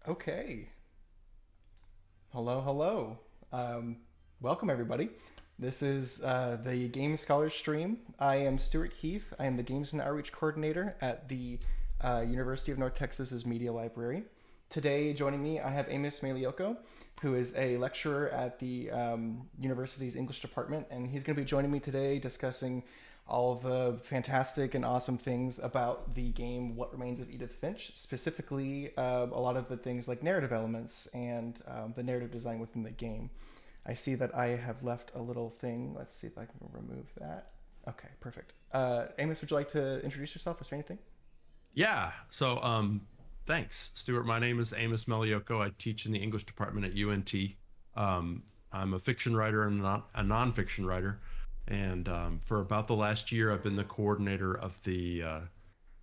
Okay. Hello, hello. Welcome, everybody. This is the Game Scholars stream. I am Stuart Keith. I am the Games and Outreach Coordinator at the University of North Texas's Media Library. Today, joining me, I have Amos Magliocco, who is a lecturer at the university's English department, and he's going to be joining me today discussing all of the fantastic and awesome things about the game What Remains of Edith Finch, specifically a lot of the things like narrative elements and the narrative design within the game. I see that I have left a little thing. Let's see if I can remove that. Okay, perfect. Amos, would you like to introduce yourself or say anything? Thanks, Stuart. My name is Amos Magliocco. I teach in the English department at UNT. I'm a fiction writer and not a nonfiction writer. And for about the last year, I've been the coordinator of the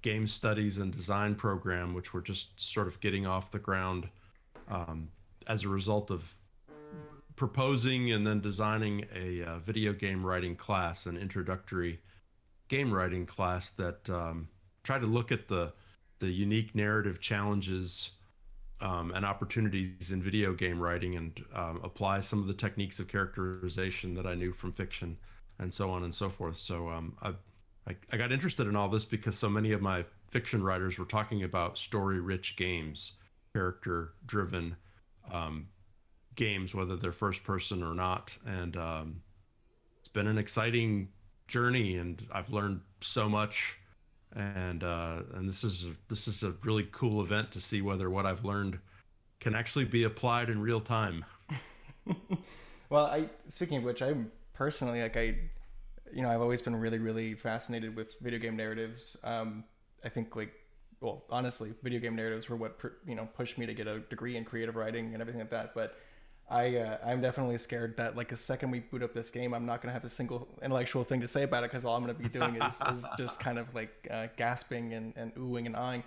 game studies and design program, which we're just sort of getting off the ground um, as a result of proposing and then designing a video game writing class, an introductory game writing class that tried to look at the unique narrative challenges and opportunities in video game writing and apply some of the techniques of characterization that I knew from fiction and so on and so forth. I got interested in all this because so many of my fiction writers were talking about story-rich games, character-driven um, games, whether they're first person or not. And it's been an exciting journey, and I've learned so much. And this is a really cool event to see whether what I've learned can actually be applied in real time. Well, I speaking of which, I'm personally I've always been really, really fascinated with video game narratives. I think well, honestly, video game narratives were what pushed me to get a degree in creative writing and everything like that. But I'm definitely scared that like the second we boot up this game, I'm not gonna have a single intellectual thing to say about it because all I'm gonna be doing is just kind of like gasping and oohing and ahhing.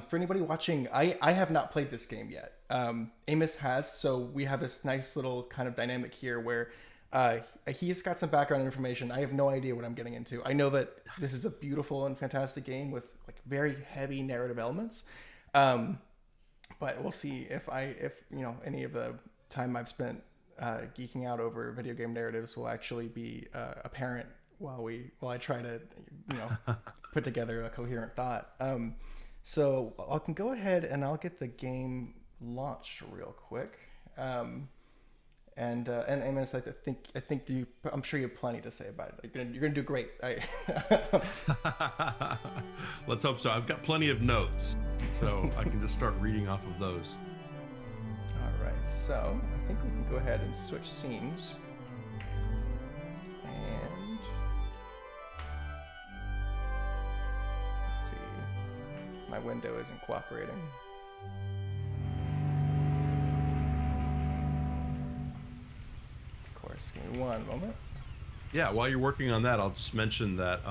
For anybody watching, I have not played this game yet. Amos has, so we have this nice little kind of dynamic here where he's got some background information. I have no idea what I'm getting into. I know that this is a beautiful and fantastic game with like very heavy narrative elements. Um, but we'll see if any of the time I've spent geeking out over video game narratives will actually be apparent while I try to you know put together a coherent thought. So I can go ahead and I'll get the game launched real quick. And Amos, I'm sure you have plenty to say about it. You're gonna do great. Let's hope so. I've got plenty of notes, so I can just start reading off of those. All right, so I think we can go ahead and switch scenes. And let's see, my window isn't cooperating. Of course, give me one moment. Yeah, while you're working on that, I'll just mention that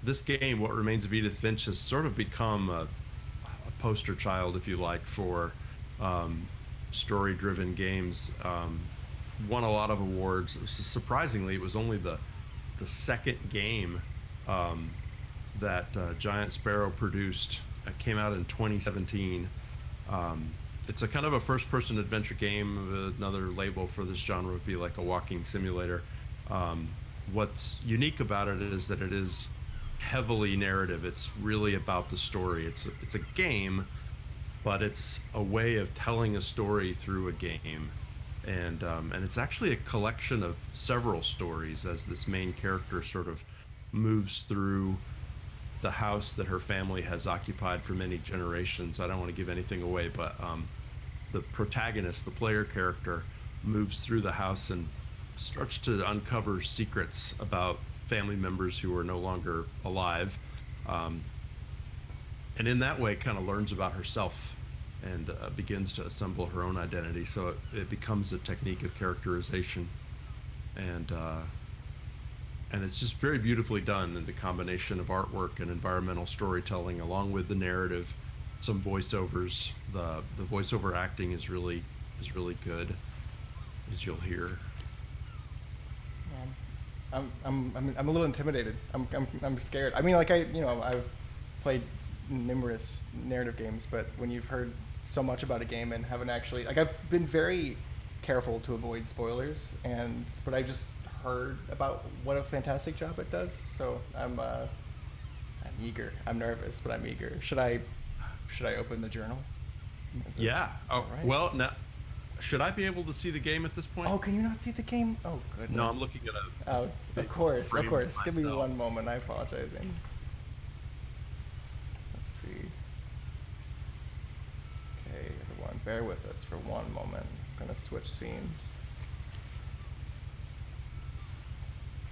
this game, What Remains of Edith Finch, has sort of become a poster child, if you like, for um, story-driven games. Won a lot of awards. Surprisingly, it was only the second game um, that Giant Sparrow produced. It came out in 2017. Um, it's a kind of a first-person adventure game. Another label for this genre would be like a walking simulator. Um, what's unique about it is that it is heavily narrative. It's really about the story. It's a game, but it's a way of telling a story through a game, and it's actually a collection of several stories as this main character sort of moves through the house that her family has occupied for many generations. I don't want to give anything away, but the protagonist, the player character, moves through the house and starts to uncover secrets about family members who are no longer alive. Um, and in that way, kind of learns about herself and begins to assemble her own identity. So it becomes a technique of characterization, and uh, and it's just very beautifully done in the combination of artwork and environmental storytelling, along with the narrative, some voiceovers. The voiceover acting is really good, as you'll hear. I'm a little intimidated. I'm scared. I mean, I've played numerous narrative games, but when you've heard so much about a game and haven't actually like I've been very careful to avoid spoilers, and but I just heard about what a fantastic job it does. So I'm eager. I'm nervous, but I'm eager. Should I open the journal? Is it Yeah. all Oh, right? well, now, should I be able to see the game at this point? Oh, can you not see the game? Oh No, I'm goodness. looking at a Oh, big of frame of course. Give me myself. one moment. I apologize, Amos. Let's see. Okay, everyone, bear with us for one moment. I'm gonna switch scenes.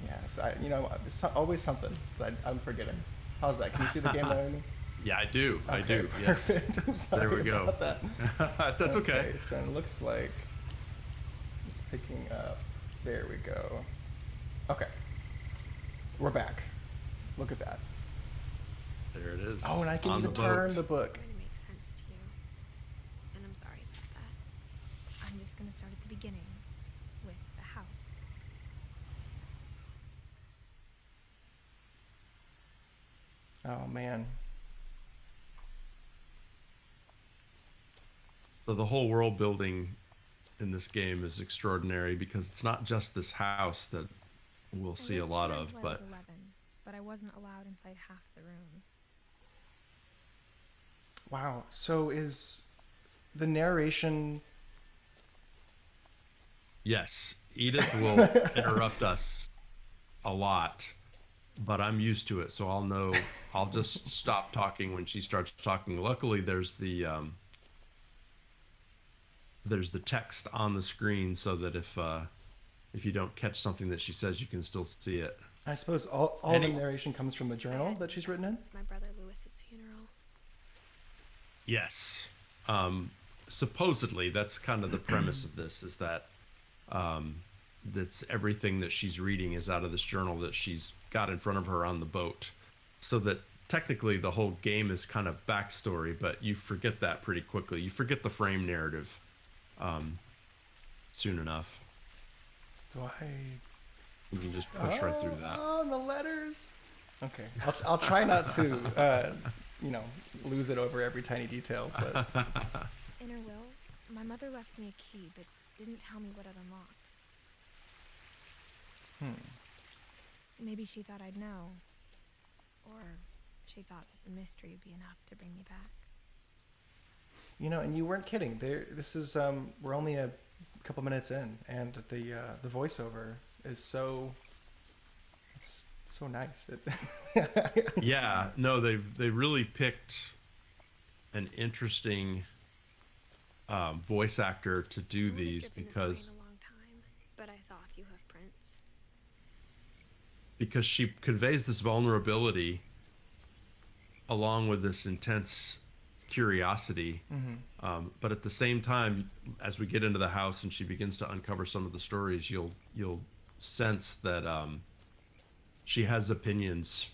Yes, it's always something that I'm forgetting. How's that? Can you see the game now, Amos? Yeah, I do. I Okay, do. Yes. perfect. I'm sorry There we go. about that. That's okay. Okay, so it looks like it's picking up. There we go. Okay, we're back. Look at that. There it is. Oh, and I can on even the turn boat. the book. It's going to make sense to you. And I'm sorry about that. I'm just going to start at the beginning with the house. Oh man. So the whole world building in this game is extraordinary because it's not just this house that we'll see a lot of, I but was 11, but I wasn't allowed inside half the rooms. Wow. So is the narration? yes, Edith will interrupt us a lot, but I'm used to it, so I'll know. I'll just stop talking when she starts talking. Luckily, there's the text on the screen so that if you don't catch something that she says, you can still see it. I suppose all the narration comes from the journal that she's written in. It's my brother Lewis's funeral. Yes. Supposedly, that's kind of the premise of this, is that that's everything that she's reading is out of this journal that she's got in front of her on the boat. So that technically the whole game is kind of backstory, but you forget that pretty quickly. You forget the frame narrative soon enough. Do I? You can just push right through that. Oh, the letters. Okay, I'll try not to, lose it over every tiny detail. But In her will, my mother left me a key, but didn't tell me what it unlocked. Maybe she thought I'd know. Or she thought that the mystery would be enough to bring me back. and you weren't kidding. This is we're only a couple minutes in, and the voiceover is it's so nice. Yeah, no, they really picked an interesting voice actor to do these because A long time, but I saw a few hoof prints. she conveys this vulnerability along with this intense curiosity. But at the same time, as we get into the house and she begins to uncover some of the stories, you'll sense that she has opinions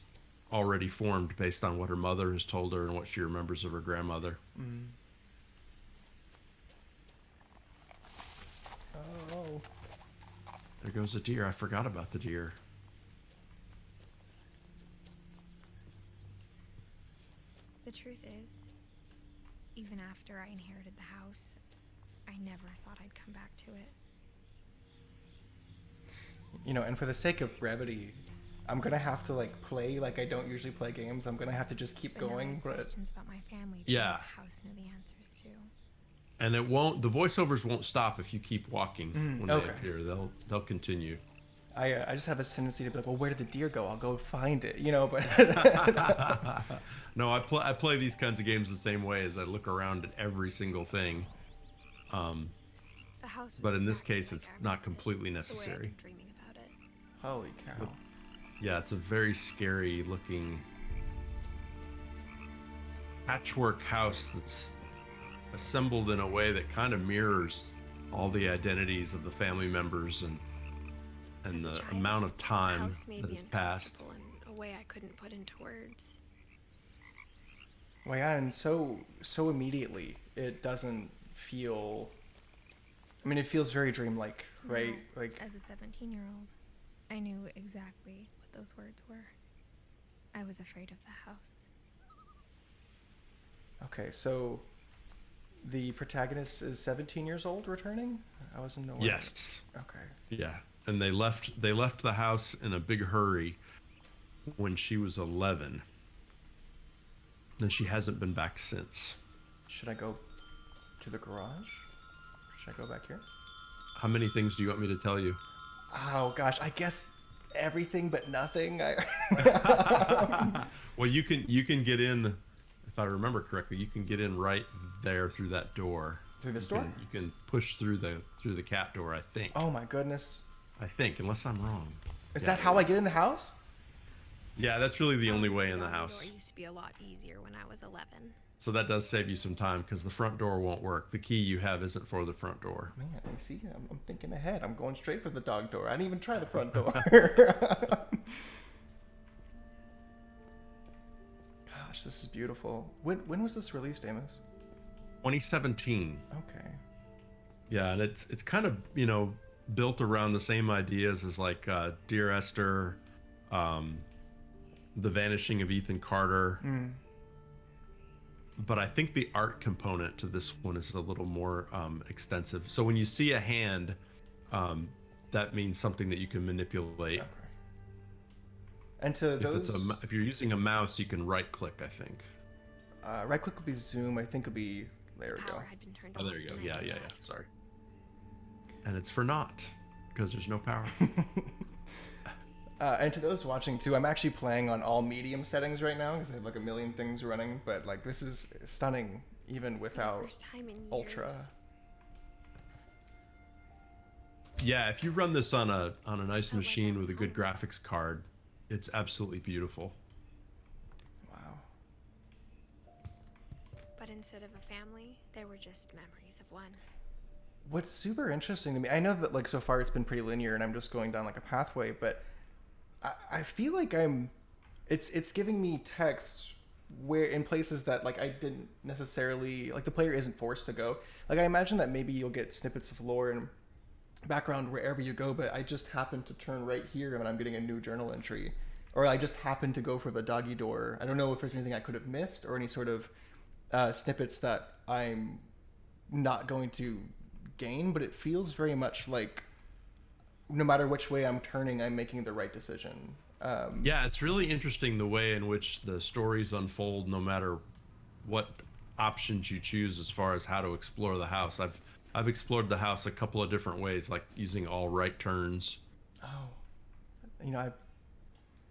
already formed based on what her mother has told her and what she remembers of her grandmother. Oh. There goes a deer. I forgot about the deer. The truth is, even after I inherited the house, I never thought I'd come back to it. And for the sake of brevity, I'm gonna have to play like I don't usually play games. I'm gonna have to just keep But now I going. have But questions about my family that Yeah. the house knew the answers to. And the voiceovers won't stop if you keep walking when okay. they appear. They'll continue. I just have this tendency to be like, well, where did the deer go? I'll go find it, But No, I play these kinds of games the same way, as I look around at every single thing. The house was But in this exactly case, like it's I not remembered it, completely the way I'd necessary. been dreaming about it. holy cow! Yeah, it's a very scary looking patchwork house that's assembled in a way that kind of mirrors all the identities of the family members and As a the child, amount of the time house made that me has passed. uncomfortable in a way I couldn't put into words. Well, yeah, and so immediately it doesn't feel. I mean, it feels very dreamlike, right? Now, Like, as a 17-year-old, I knew exactly what those words were. I was afraid of the house. okay, so the protagonist is 17 years old returning? I wasn't aware. Yes. Okay. Yeah. And they left the house in a big hurry when she was 11. And she hasn't been back since. Should I go to the garage? Should I go back here? How many things do you want me to tell you? Oh gosh, I guess everything but nothing. Well, you can get in, if I remember correctly, you can get in right there through that door. Through this door? You can push through the cat door, I think. Oh my goodness. I think, unless I'm wrong. Is that how I get in the house? Yeah, that's really the only way in the The house. door used to be a lot easier when I was 11. So that does save you some time because the front door won't work. The key you have isn't for the front door. Man, you see, I'm thinking ahead. I'm going straight for the dog door. I didn't even try the front door. Gosh, this is beautiful. When was this released, Amos? 2017. Okay. Yeah, and it's kind of, built around the same ideas as like Dear Esther, The Vanishing of Ethan Carter. But I think the art component to this one is a little more extensive. So when you see a hand, that means something that you can manipulate. Okay. And to those, if you're using a mouse, you can right click, I think. Right click would be zoom. I think it'd be, there we go. Oh, there you go. Yeah. Sorry. And it's for naught because there's no power. And to those watching too, I'm actually playing on all medium settings right now because I have like a million things running. But like this is stunning even without ultra. Yeah, if you run this on a nice machine with a good graphics card, it's absolutely beautiful. Wow. But instead of a family, they were just memories of one. What's super interesting to me, I know that like so far it's been pretty linear and I'm just going down like a pathway, but I feel like it's giving me text where in places that like I didn't necessarily, like the player isn't forced to go. Like I imagine that maybe you'll get snippets of lore and background wherever you go, but I just happen to turn right here and I'm getting a new journal entry, or I just happen to go for the doggy door. I don't know if there's anything I could have missed or any sort of snippets that I'm not going to gain, but it feels very much like no matter which way I'm turning, I'm making the right decision. Yeah, it's really interesting the way in which the stories unfold no matter what options you choose as far as how to explore the house. I've explored the house a couple of different ways, like using all right turns. Oh,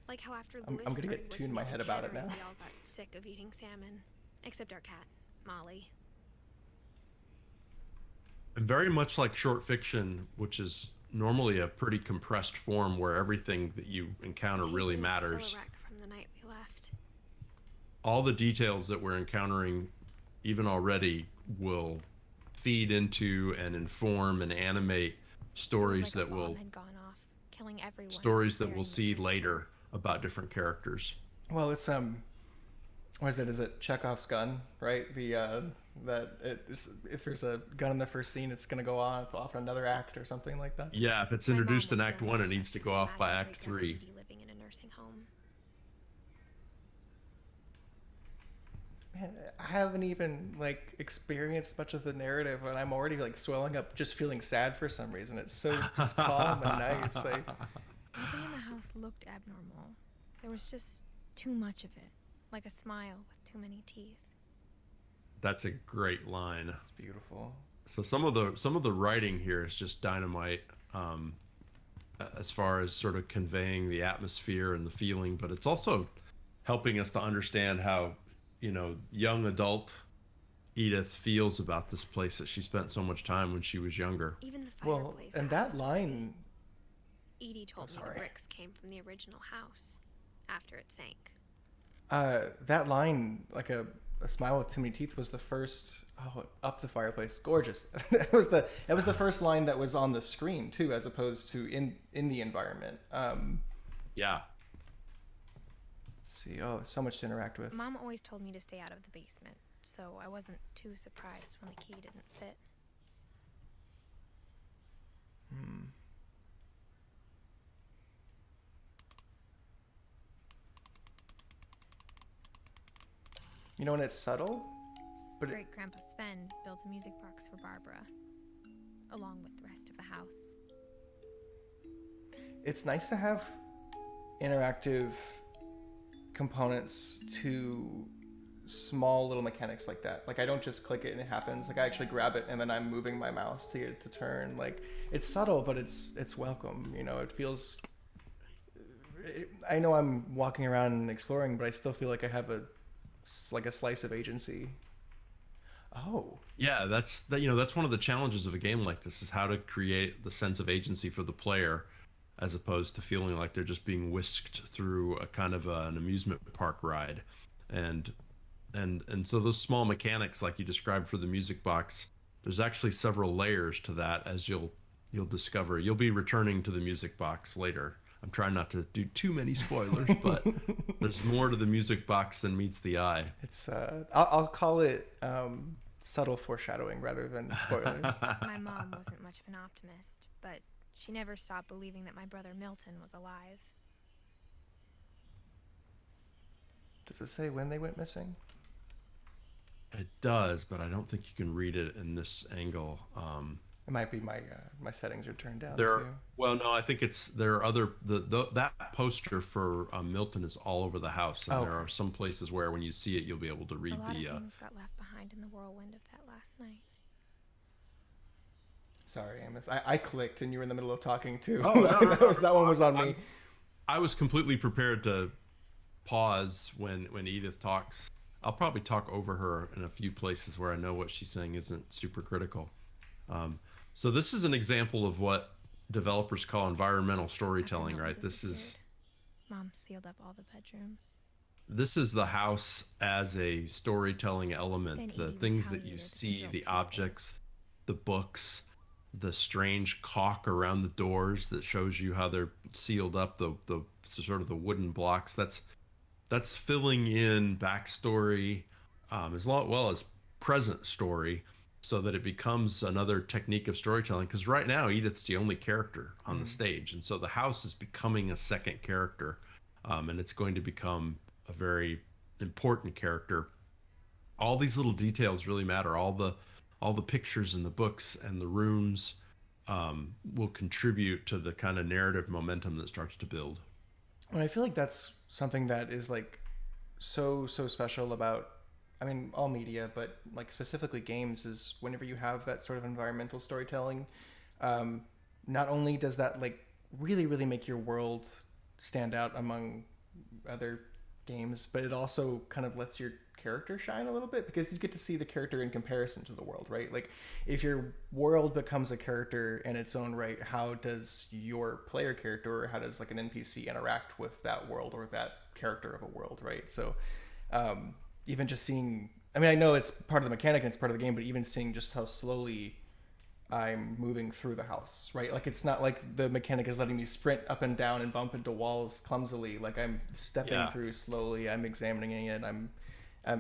like how after I'm gonna get tuned in my head about it now. We all got sick of eating salmon, except our cat, Molly. And very much like short fiction, which is normally a pretty compressed form where everything that you encounter really matters. Still a wreck from the night we left. All the details that we're encountering, even already, will feed into and inform and animate stories that will killing everyone. Stories that we'll see later about different characters. Well, it's what is it? Is it Chekhov's gun, right? If there's a gun in the first scene, it's gonna go off in another act or something like that. Yeah, if it's introduced in Act 1, it needs to go off by Act 3. Living in a nursing home. Man, I haven't even like experienced much of the narrative, and I'm already like swelling up, just feeling sad for some reason. It's so just calm and nice. Everything in the house looked abnormal. There was just too much of it, like a smile with too many teeth. That's a great line. It's beautiful. So some of the writing here is just dynamite, as far as sort of conveying the atmosphere and the feeling, but it's also helping us to understand how, young adult Edith feels about this place that she spent so much time when she was younger. Even the fireplace. Well, and that line. Edie told me the bricks came from the original house after it sank. That line, like a smile with too many teeth, was the first. Oh, up the fireplace, gorgeous. It was the first line that was on the screen too, as opposed to in the environment. Yeah. Let's see. Oh, so much to interact with. Mom always told me to stay out of the basement, so I wasn't too surprised when the key didn't fit. And it's subtle, But Great Grandpa Sven built a music box for Barbara, along with the rest of the house. it's nice to have interactive components to small little mechanics like that. Like I don't just click it and it happens. Like I actually grab it and then I'm moving my mouse to get it to turn. Like it's subtle, but it's welcome. You know, it feels. I know I'm walking around and exploring, but I still feel like I have a slice of agency. Oh, Yeah, that's one of the challenges of a game like this is how to create the sense of agency for the player, as opposed to feeling like they're just being whisked through a kind of an amusement park ride, and so those small mechanics like you described for the music box, there's actually several layers to that, as you'll discover. You'll be returning to the music box later. I'm trying not to do too many spoilers, but there's more to the music box than meets the eye. it's I'll call it subtle foreshadowing rather than spoilers. My mom wasn't much of an optimist, but she never stopped believing that my brother Milton was alive. Does it say when they went missing? It does, but I don't think you can read it in this angle. It might be my my settings are turned down There, too. well, no, I think there are other that poster for Milton is all over the house, and Oh, there okay. are some places where when you see it, you'll be able to A read lot the. of things got left behind in the whirlwind of that last night. Sorry, Amos. I clicked and you were in the middle of talking too. Oh, no, no, no, That one was on me. I was completely prepared to pause when Edith talks. I'll probably talk over her in a few places where I know what she's saying isn't super critical. Um, so this is an example of what developers call environmental After storytelling, Milton right? disappeared, Mom sealed up all the bedrooms. This is the house as a storytelling element. Then The Edie things that you retaliated and see, drilled the peepholes. objects, the books, the strange caulk around the doors that shows you how they're sealed up, the sort of the wooden blocks. That's filling in backstory, as well as present story, so that it becomes another technique of storytelling. Because right now, Edith's the only character on the stage, and so the house is becoming a second character, and it's going to become a very important character. All these little details really matter. All the pictures in the books and the rooms will contribute to the kind of narrative momentum that starts to build. And I feel like that's something that is like so special about I mean all media, but like specifically games is whenever you have that sort of environmental storytelling, um, not only does that like really make your world stand out among other games, but it also kind of lets your character shine a little bit because you get to see the character in comparison to the world, right? Like if your world becomes a character in its own right, how does your player character or how does like an NPC interact with that world or that character of a world, right? So even just seeing, I mean, I know it's part of the mechanic and it's part of the game, but even seeing just how slowly I'm moving through the house, right? Like it's not like the mechanic is letting me sprint up and down and bump into walls clumsily. Like I'm stepping Yeah. through slowly. I'm examining it.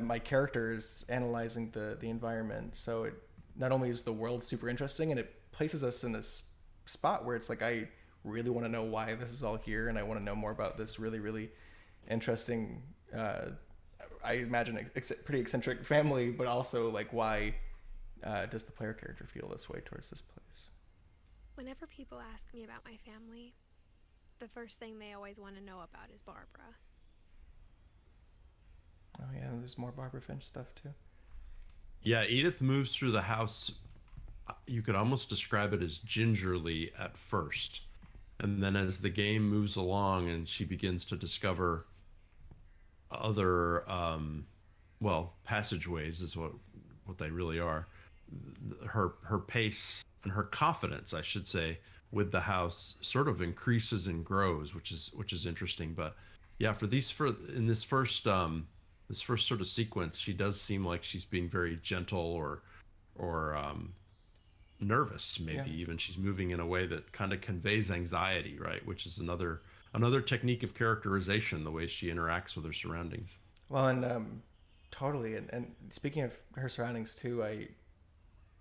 My character is analyzing the environment. So it not only is the world super interesting, and it places us in this spot where it's like I really want to know why this is all here, and I want to know more about this really interesting. I imagine pretty eccentric family, but also like why does the player character feel this way towards this place? Whenever people ask me about my family, the first thing they always want to know about is Barbara. Oh yeah, there's more Barbara Finch stuff too. Yeah, Edith moves through the house. You could almost describe it as gingerly at first. And then as the game moves along and she begins to discover other, passageways is what they really are. Her pace and her confidence, I should say, with the house sort of increases and grows, which is interesting. But yeah, in this first sort of sequence, she does seem like she's being very gentle or nervous, maybe Yeah. even she's moving in a way that kind of conveys anxiety, right? Which is another technique of characterization, the way she interacts with her surroundings. Well, and totally. And speaking of her surroundings too, I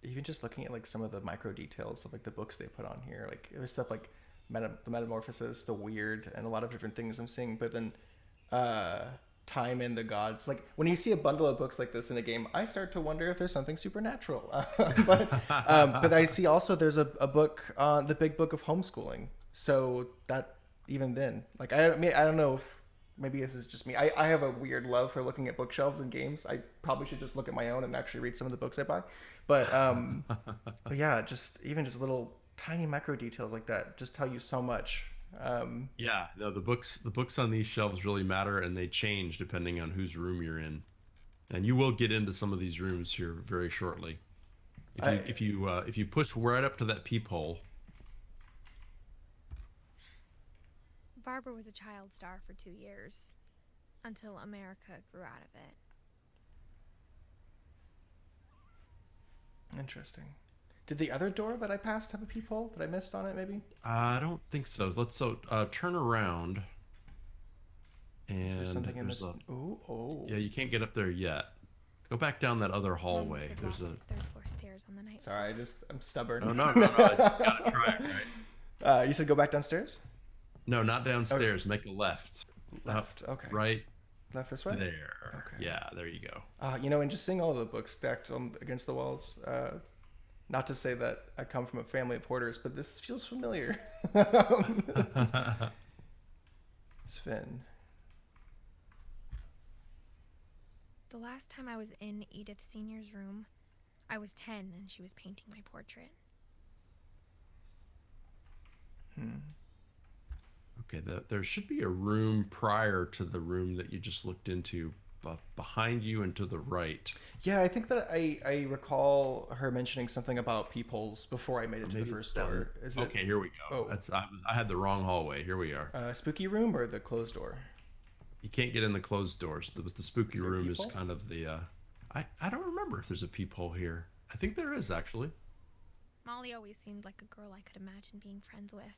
even just looking at like some of the micro details of like the books they put on here, like there's stuff like the metamorphosis, the weird, and a lot of different things I'm seeing. But then time in the gods. Like when you see a bundle of books like this in a game, I start to wonder if there's something supernatural. But I see also there's a book, the big book of homeschooling. So that even then, like I mean, I don't know if maybe this is just me. I have a weird love for looking at bookshelves in games. I probably should just look at my own and actually read some of the books I buy. But yeah, just even just little tiny micro details like that just tell you so much. Yeah, no, the books on these shelves really matter, and they change depending on whose room you're in. And you will get into some of these rooms here very shortly. If you push right up to that peephole. Barbara was a child star for 2 years, until America grew out of it. Interesting. Did the other door that I passed have a peephole that I missed on it? Maybe. I don't think so. Let's turn around. Is there And something in there's this? a Oh. yeah, you can't get up there yet. Go back down that other Mom hallway. must have There's a locked the third floor stairs on the night. Sorry, I'm stubborn. no, no, no, no. You gotta try it, right? You said go back downstairs. No, not downstairs. Make a left. Left. Up, Okay. right Left this way. there. Okay. Yeah, there you go. And just seeing all the books stacked against the walls. Not to say that I come from a family of hoarders, but this feels familiar. Sven. The last time I was in Edith Sr.'s room, I was 10 and she was painting my portrait. Okay, there should be a room prior to the room that you just looked into, behind you and to the right. Yeah, I think that I recall her mentioning something about peepholes before I made it to the first door. Is it Okay, here we go. Oh. I had the wrong hallway. Here we are. spooky room or the closed door? You can't get in the closed doors. The spooky there a room is peephole? kind of the. I don't remember if there's a peephole here. I think there is actually. Molly always seemed like a girl I could imagine being friends with,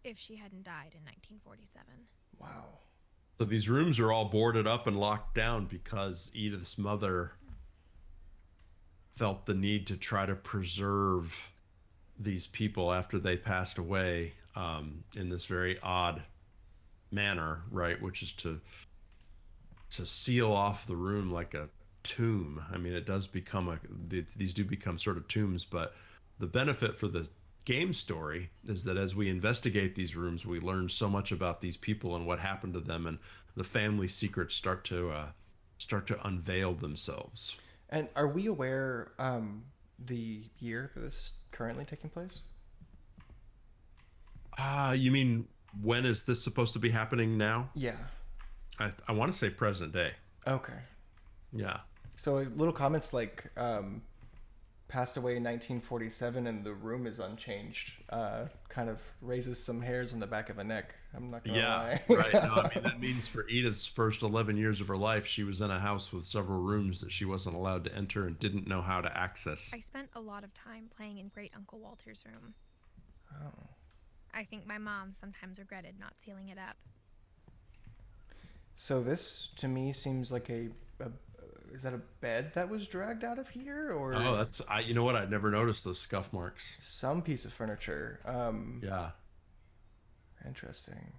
if she hadn't died in 1947. Wow. So these rooms are all boarded up and locked down because Edith's mother felt the need to try to preserve these people after they passed away in this very odd manner, right? Which is to seal off the room like a tomb. I mean, it does become these do become sort of tombs, but the benefit for the game story is that as we investigate these rooms, we learn so much about these people and what happened to them, and the family secrets start to unveil themselves. And are we aware the year that this is currently taking place? You mean when is this supposed to be happening now? Yeah. I want to say present day. Okay. Yeah. So little comments like passed away in 1947 and the room is unchanged kind of raises some hairs on the back of the neck. I'm not gonna lie. Right. No, I mean, that means for Edith's first 11 years of her life, she was in a house with several rooms that she wasn't allowed to enter and didn't know how to access. I spent a lot of time playing in Great Uncle Walter's room. Oh. I think my mom sometimes regretted not sealing it up. So this to me seems like a is that a bed that was dragged out of here, or You know what? I'd never noticed those scuff marks. some piece of furniture? Yeah. Interesting.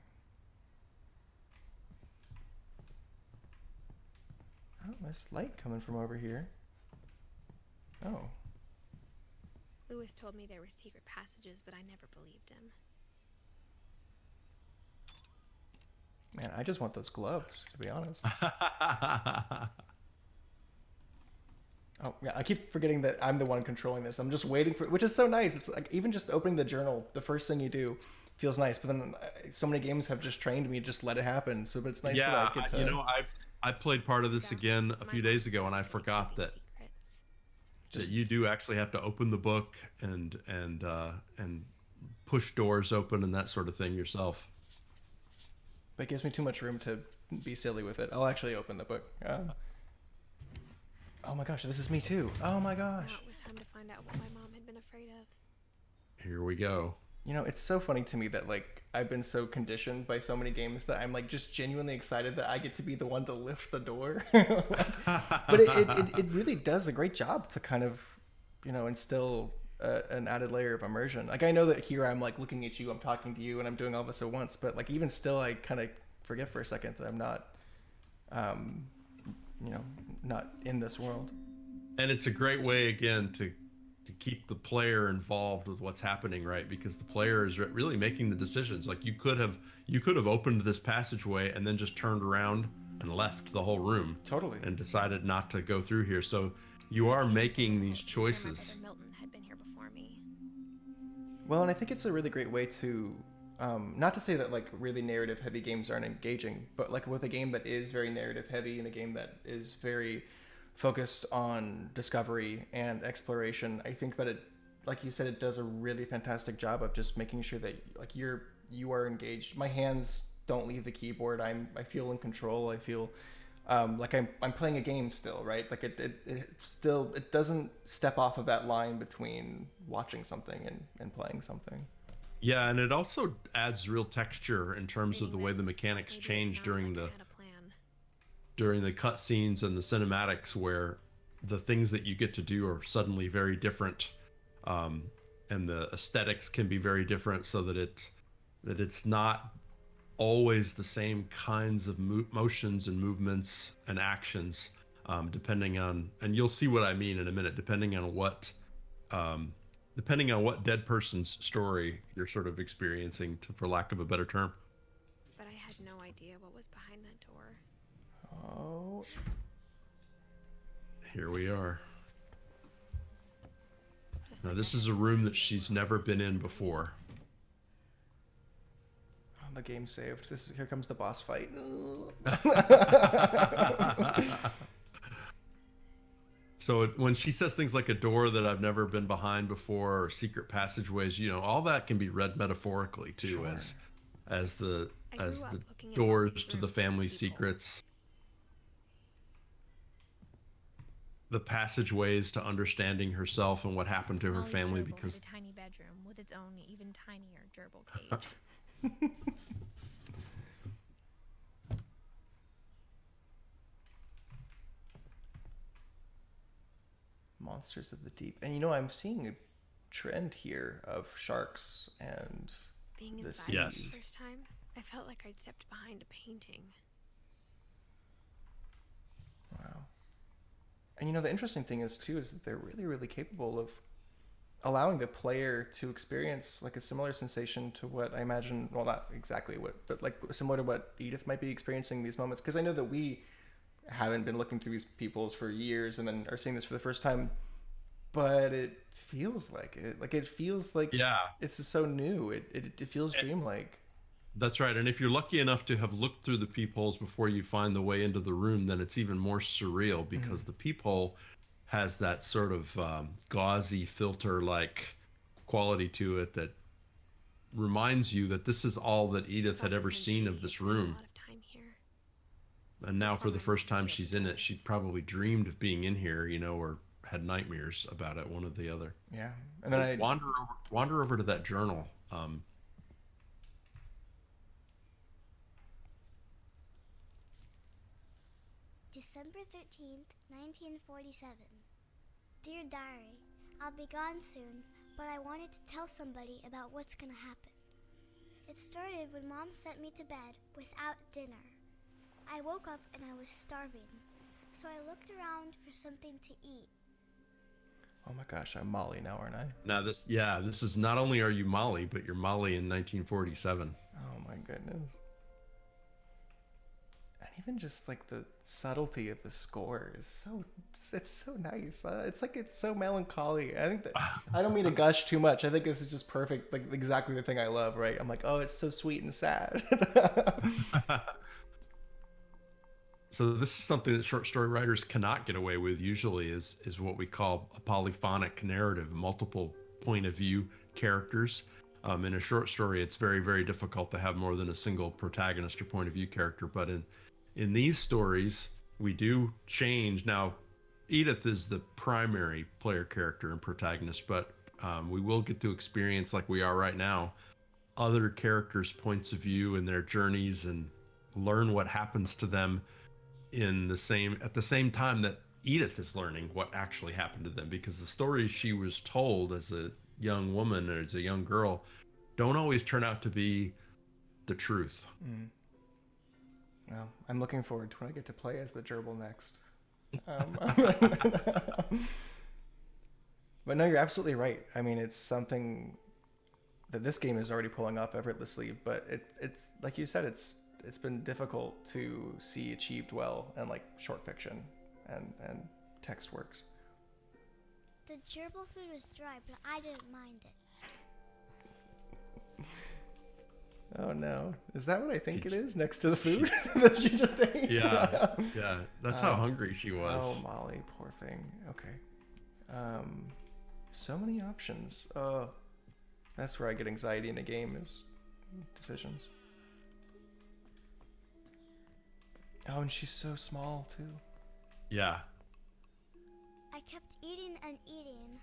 Oh, there's light coming from over here. Oh. Lewis told me there were secret passages, but I never believed him. Man, I just want those gloves, to be honest. Oh, yeah, I keep forgetting that I'm the one controlling this. I'm just waiting for, which is so nice. It's like even just opening the journal, the first thing you do feels nice. But then so many games have just trained me, just let it happen. So, but it's nice that I get to. I played part of this again a few days ago, and I forgot that you do actually have to open the book and push doors open and that sort of thing yourself. But it gives me too much room to be silly with it. I'll actually open the book. Oh my gosh, this is me too. Oh my gosh. Now it was time to find out what my mom had been afraid of. Here we go. You know, it's so funny to me that like I've been so conditioned by so many games that I'm like just genuinely excited that I get to be the one to lift the door. But it really does a great job to kind of, instill an added layer of immersion. Like I know that here I'm like looking at you, I'm talking to you, and I'm doing all this at once. But like even still, I kind of forget for a second that I'm not um, you know, not in this world. And it's a great way again to keep the player involved with what's happening, right? Because the player is really making the decisions. Like you could have opened this passageway and then just turned around and left the whole room Totally. and decided not to go through here. So you I are came to making look these where my choices. brother Milton had been here before me. Well, and I think it's a really great way to, not to say that like really narrative heavy games aren't engaging, but like with a game that is very narrative heavy and a game that is very focused on discovery and exploration, I think that it, like you said, it does a really fantastic job of just making sure that like you are engaged. My hands don't leave the keyboard. I feel in control. I feel like I'm playing a game still, right? Like it still, it doesn't step off of that line between watching something and playing something. Yeah, and it also adds real texture in terms of the Reading way the this, mechanics maybe it change sounds during like I the had a plan. cutscenes and the cinematics, where the things that you get to do are suddenly very different, um, and the aesthetics can be very different, so that it's not always the same kinds of motions and movements and actions, depending on, and you'll see what I mean in a minute, um, depending on what dead person's story you're sort of experiencing, for lack of a better term. But I had no idea what was behind that door. Oh, Here we are. Just Now like this I is had a no room that idea she's what never this been was in gonna be. before. the game saved. Here comes the boss fight. So when she says things like a door that I've never been behind before, or secret passageways, all that can be read metaphorically too, Sure. as the I grew as up the looking at all doors these to the rooms with family people. secrets, the passageways to understanding herself and what happened to her Molly's family, gerbil had because a tiny bedroom with its own even tinier gerbil cage. Monsters of the deep. And I'm seeing a trend here of sharks and Being the inside Yes. this first time, I felt like I'd stepped behind a painting. wow. And the interesting thing is too is that they're really really capable of allowing the player to experience like a similar sensation to what I imagine, well, not exactly what, but like similar to what Edith might be experiencing in these moments, because I know that we haven't been looking through these peoples for years and then are seeing this for the first time, but it feels like it. Like it feels like yeah, it's just so new. It feels dreamlike. that's right. And if you're lucky enough to have looked through the peepholes before you find the way into the room, then it's even more surreal, because the peephole has that sort of gauzy filter like quality to it that reminds you that this is all that Edith had Thought ever this seen entity of this had spent a room. lot of time here. And now, for Before the my first mom time sealed she's the in it, doors. she probably dreamed of being in here, or had nightmares about it, one or the other. Yeah. And then So I wander over to that journal. December 13th, 1947. Dear Diary, I'll be gone soon, but I wanted to tell somebody about what's gonna happen. It started when Mom sent me to bed without dinner. I woke up and I was starving, so I looked around for something to eat. oh my gosh, I'm Molly now, aren't I? Now this is, not only are you Molly, but you're Molly in 1947. Oh my goodness. And even just like the subtlety of the score is it's so nice. It's like it's so melancholy. I think that I don't mean to gush too much. I think this is just perfect, like exactly the thing I love, right? I'm like, oh, it's so sweet and sad. So this is something that short story writers cannot get away with usually, is what we call a polyphonic narrative, multiple point of view characters. In a short story, it's very, very difficult to have more than a single protagonist or point of view character. But in these stories, we do change. Now, Edith is the primary player character and protagonist, but we will get to experience, like we are right now, other characters' points of view and their journeys, and learn what happens to them at the same time that Edith is learning what actually happened to them, because the stories she was told as a young woman or as a young girl don't always turn out to be the truth. Well, I'm looking forward to when I get to play as the gerbil next. But no, you're absolutely right. I mean, it's something that this game is already pulling off effortlessly, but it's like you said, it's been difficult to see achieved well in like short fiction and text works. The gerbil food was dry, but I didn't mind it. Oh no. Is that what I think it is next to the food that she just ate? Yeah. Yeah. That's how hungry she was. Oh, Molly, poor thing. Okay. So many options. That's where I get anxiety in a game is decisions. Oh, and she's so small too. Yeah. I kept eating and eating.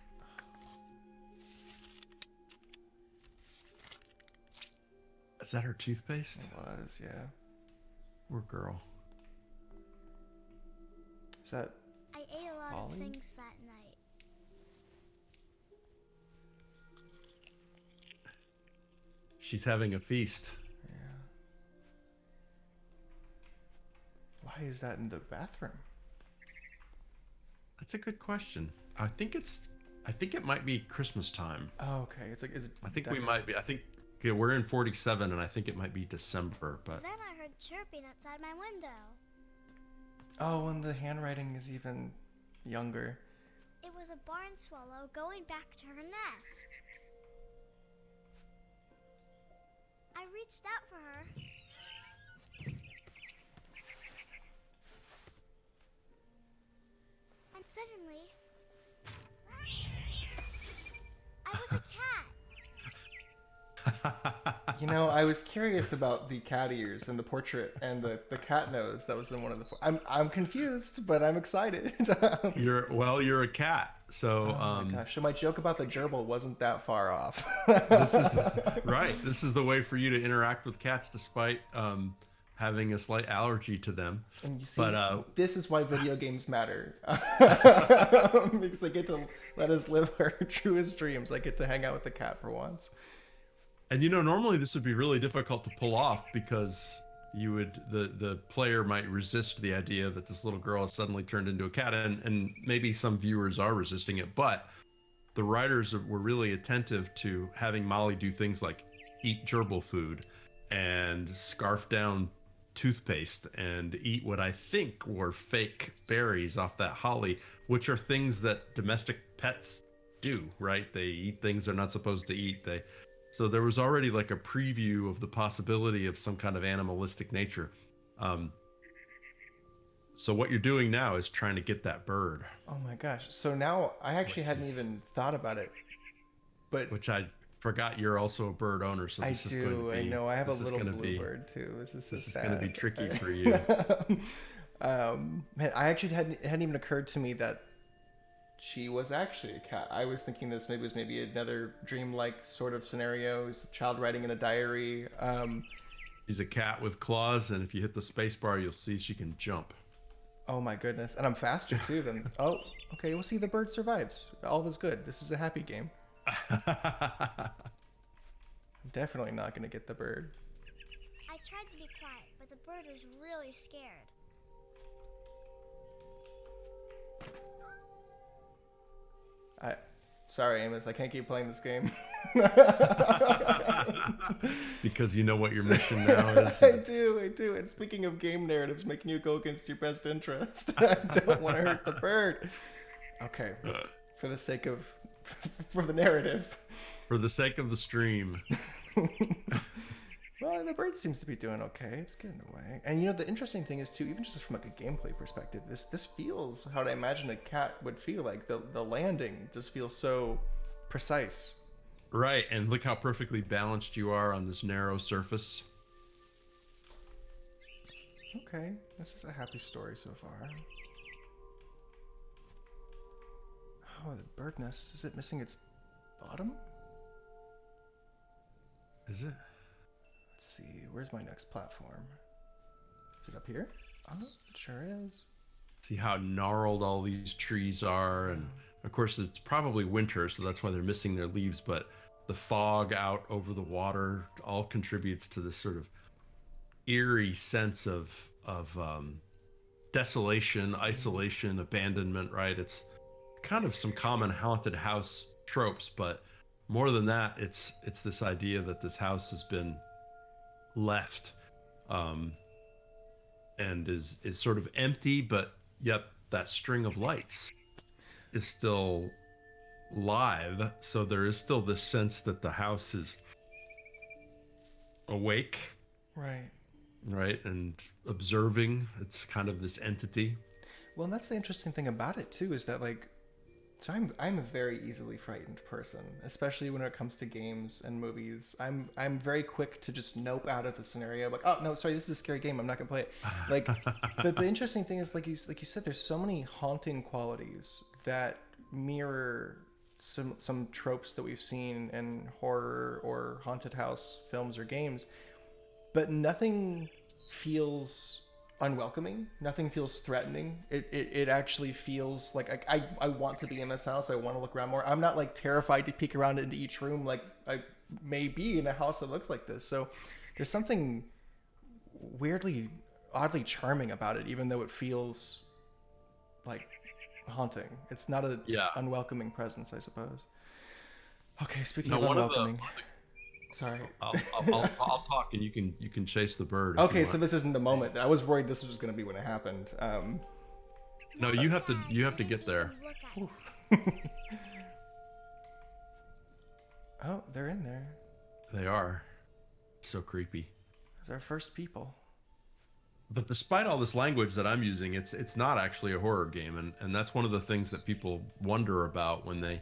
Is that her toothpaste? It was, yeah. Poor girl. Is that I ate a lot Molly? of things that night. She's having a feast. yeah. Why is that in the bathroom? That's a good question. I think it might be Christmas time. Oh, okay. It's like, is it? I think we might be. I think we're in 47, and I think it might be December. But Then I heard chirping outside my window. Oh, and the handwriting is even younger. It was a barn swallow going back to her nest. I reached out for her. And suddenly, I was a cat. You know, I was curious about the cat ears and the portrait and the cat nose that was in one of the. I'm confused, but I'm excited. You're a cat. So Oh my gosh! So my joke about the gerbil wasn't that far off. this is right. This is the way for you to interact with cats, despite having a slight allergy to them. And you see, But this is why video games matter. Because they get to let us live our truest dreams. I get to hang out with the cat for once. and normally this would be really difficult to pull off because the player might resist the idea that this little girl has suddenly turned into a cat, and maybe some viewers are resisting it, but the writers were really attentive to having Molly do things like eat gerbil food and scarf down toothpaste and eat what I think were fake berries off that holly, which are things that domestic pets do, right? They eat things they're not supposed to eat. So there was already like a preview of the possibility of some kind of animalistic nature. So what you're doing now is trying to get that bird. Oh my gosh! So now I actually hadn't even thought about it, but Which I forgot you're also a bird owner, so I this is going to do. be. I know. I have a this is little gonna be- bluebird too. This is so This is sad. going to be tricky for you. Man, I actually it hadn't even occurred to me that she was actually a cat. I was thinking this was maybe another dreamlike sort of scenario. It's a child writing in a diary. She's a cat with claws, and if you hit the space bar, you'll see she can jump. Oh my goodness, and I'm faster too than. Oh, okay. We'll see. The bird survives. All is good. This is a happy game. I'm definitely not gonna get the bird. I tried to be quiet, but the bird was really scared. Sorry, Amos. I can't keep playing this game. Because you know what your mission now is. I do. And speaking of game narratives making you go against your best interest, I don't want to hurt the bird. Okay, for the sake of, for the narrative. For the sake of the stream. Well, the bird seems to be doing okay. It's getting away. And the interesting thing is too, even just from like a gameplay perspective, this feels how I imagine a cat would feel like. The landing just feels so precise. Right, and look how perfectly balanced you are on this narrow surface. Okay, this is a happy story so far. Oh, the bird nest, is it missing its bottom? Is it? Let's see, where's my next platform? Is it up here? Oh, it sure is. See how gnarled all these trees are, and of course it's probably winter, so that's why they're missing their leaves, but the fog out over the water all contributes to this sort of eerie sense of desolation, isolation, abandonment, right? It's kind of some common haunted house tropes, but more than that, it's this idea that this house has been left, and is sort of empty, but yet that string of lights is still live. So there is still this sense that the house is awake, Right. right, and observing. It's kind of this entity. Well, and that's the interesting thing about it too, is that like, so I'm a very easily frightened person, especially when it comes to games and movies. I'm very quick to just nope out of a scenario, like, oh no, sorry, this is a scary game, I'm not gonna play it. Like, but the interesting thing is, like you said, there's so many haunting qualities that mirror some tropes that we've seen in horror or haunted house films or games, but nothing feels unwelcoming, nothing feels threatening. It actually feels like I want to be in this house, I want to look around more. I'm not like terrified to peek around into each room like I may be in a house that looks like this. So there's something weirdly, oddly charming about it, even though it feels like haunting. It's not a unwelcoming presence, I suppose. Okay, speaking of unwelcoming, sorry. I'll talk, and you can chase the bird. Okay, so this isn't the moment. I was worried this was going to be when it happened. No, you have to get there. Oh, they're in there. They are. So creepy. It's our first people. But despite all this language that I'm using, it's not actually a horror game, and that's one of the things that people wonder about when they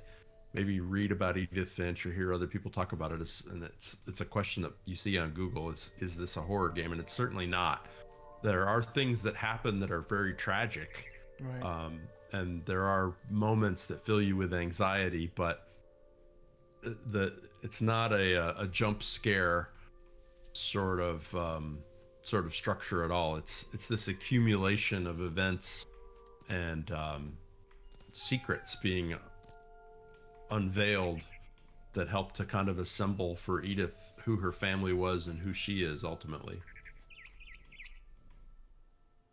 maybe read about Edith Finch or hear other people talk about it. And it's a question that you see on Google: is this a horror game? And it's certainly not. There are things that happen that are very tragic, right. And there are moments that fill you with anxiety, but it's not a jump scare sort of structure at all. It's this accumulation of events and secrets being unveiled that help to kind of assemble for Edith who her family was and who she is ultimately.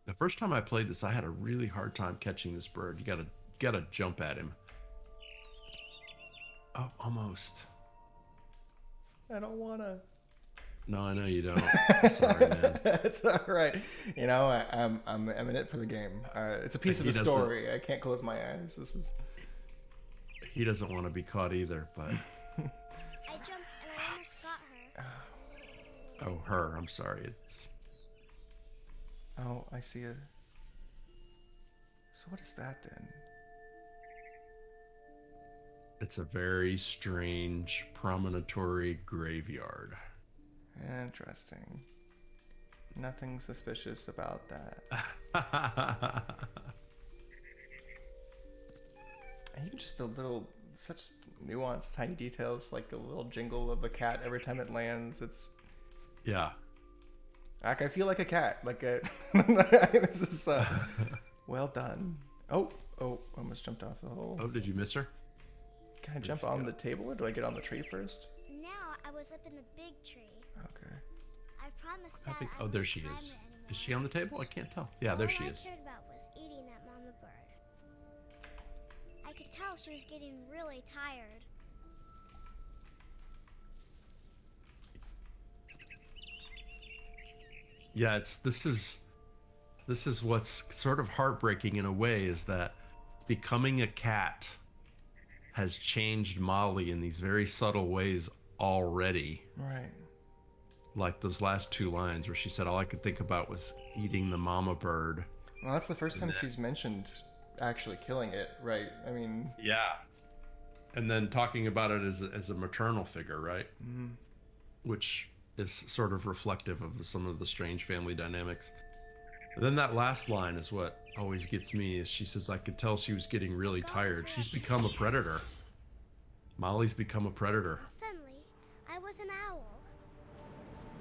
The first time I played this, I had a really hard time catching this bird. You gotta jump at him. Oh, almost. I don't wanna. No, I know you don't. Sorry, man. It's all right. You know, I'm in it for the game. It's a piece of the story. I can't close my eyes. This is. He doesn't want to be caught either, but. I jumped and I almost got her. Oh, her. I'm sorry. Oh, I see it. So what is that then? It's a very strange promontory graveyard. Interesting. Nothing suspicious about that. Even just the little, such nuanced, tiny details, like the little jingle of the cat every time it lands. It's yeah. Like I feel like a cat. Like a this is well done. Oh, almost jumped off the hole. Oh, did you miss her? Can I jump on the table or do I get on the tree first? Now I was up in the big tree. Okay. I promised that. Oh, there she is. Is she on the table? I can't tell. Yeah, there she is. All I cared about was eating that mama bird. I could tell she was getting really tired. Yeah, this is what's sort of heartbreaking in a way, is that becoming a cat has changed Molly in these very subtle ways already. Right. Like those last two lines where she said all I could think about was eating the mama bird. Well, that's the first time she's mentioned actually killing it, right? I mean, yeah. And then talking about it as a maternal figure, right? Mm-hmm. Which is sort of reflective of some of the strange family dynamics. And then that last line is what always gets me, is she says, I could tell she was getting really tired. She's become a predator. Molly's become a predator. Suddenly, I was an owl.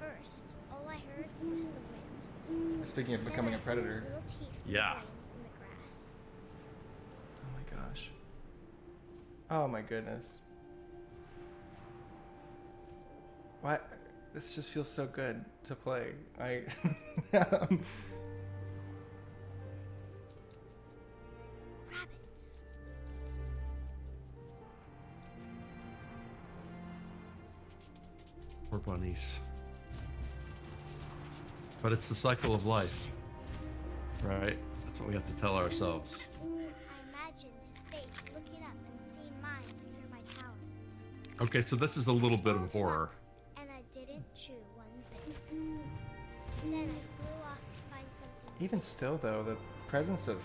First, all I heard was the wind. Speaking of becoming a predator. Little teeth Yeah. in the grass. Oh my gosh. Oh my goodness. Why? This just feels so good to play. bunnies. But it's the cycle of life, right? That's what we have to tell ourselves. I imagined his face looking up and seeing mine through my talons. Okay, so this is a little bit of Swallowed him horror. up, and I didn't chew one bit. Then I flew off to find something. Even still, though, the presence of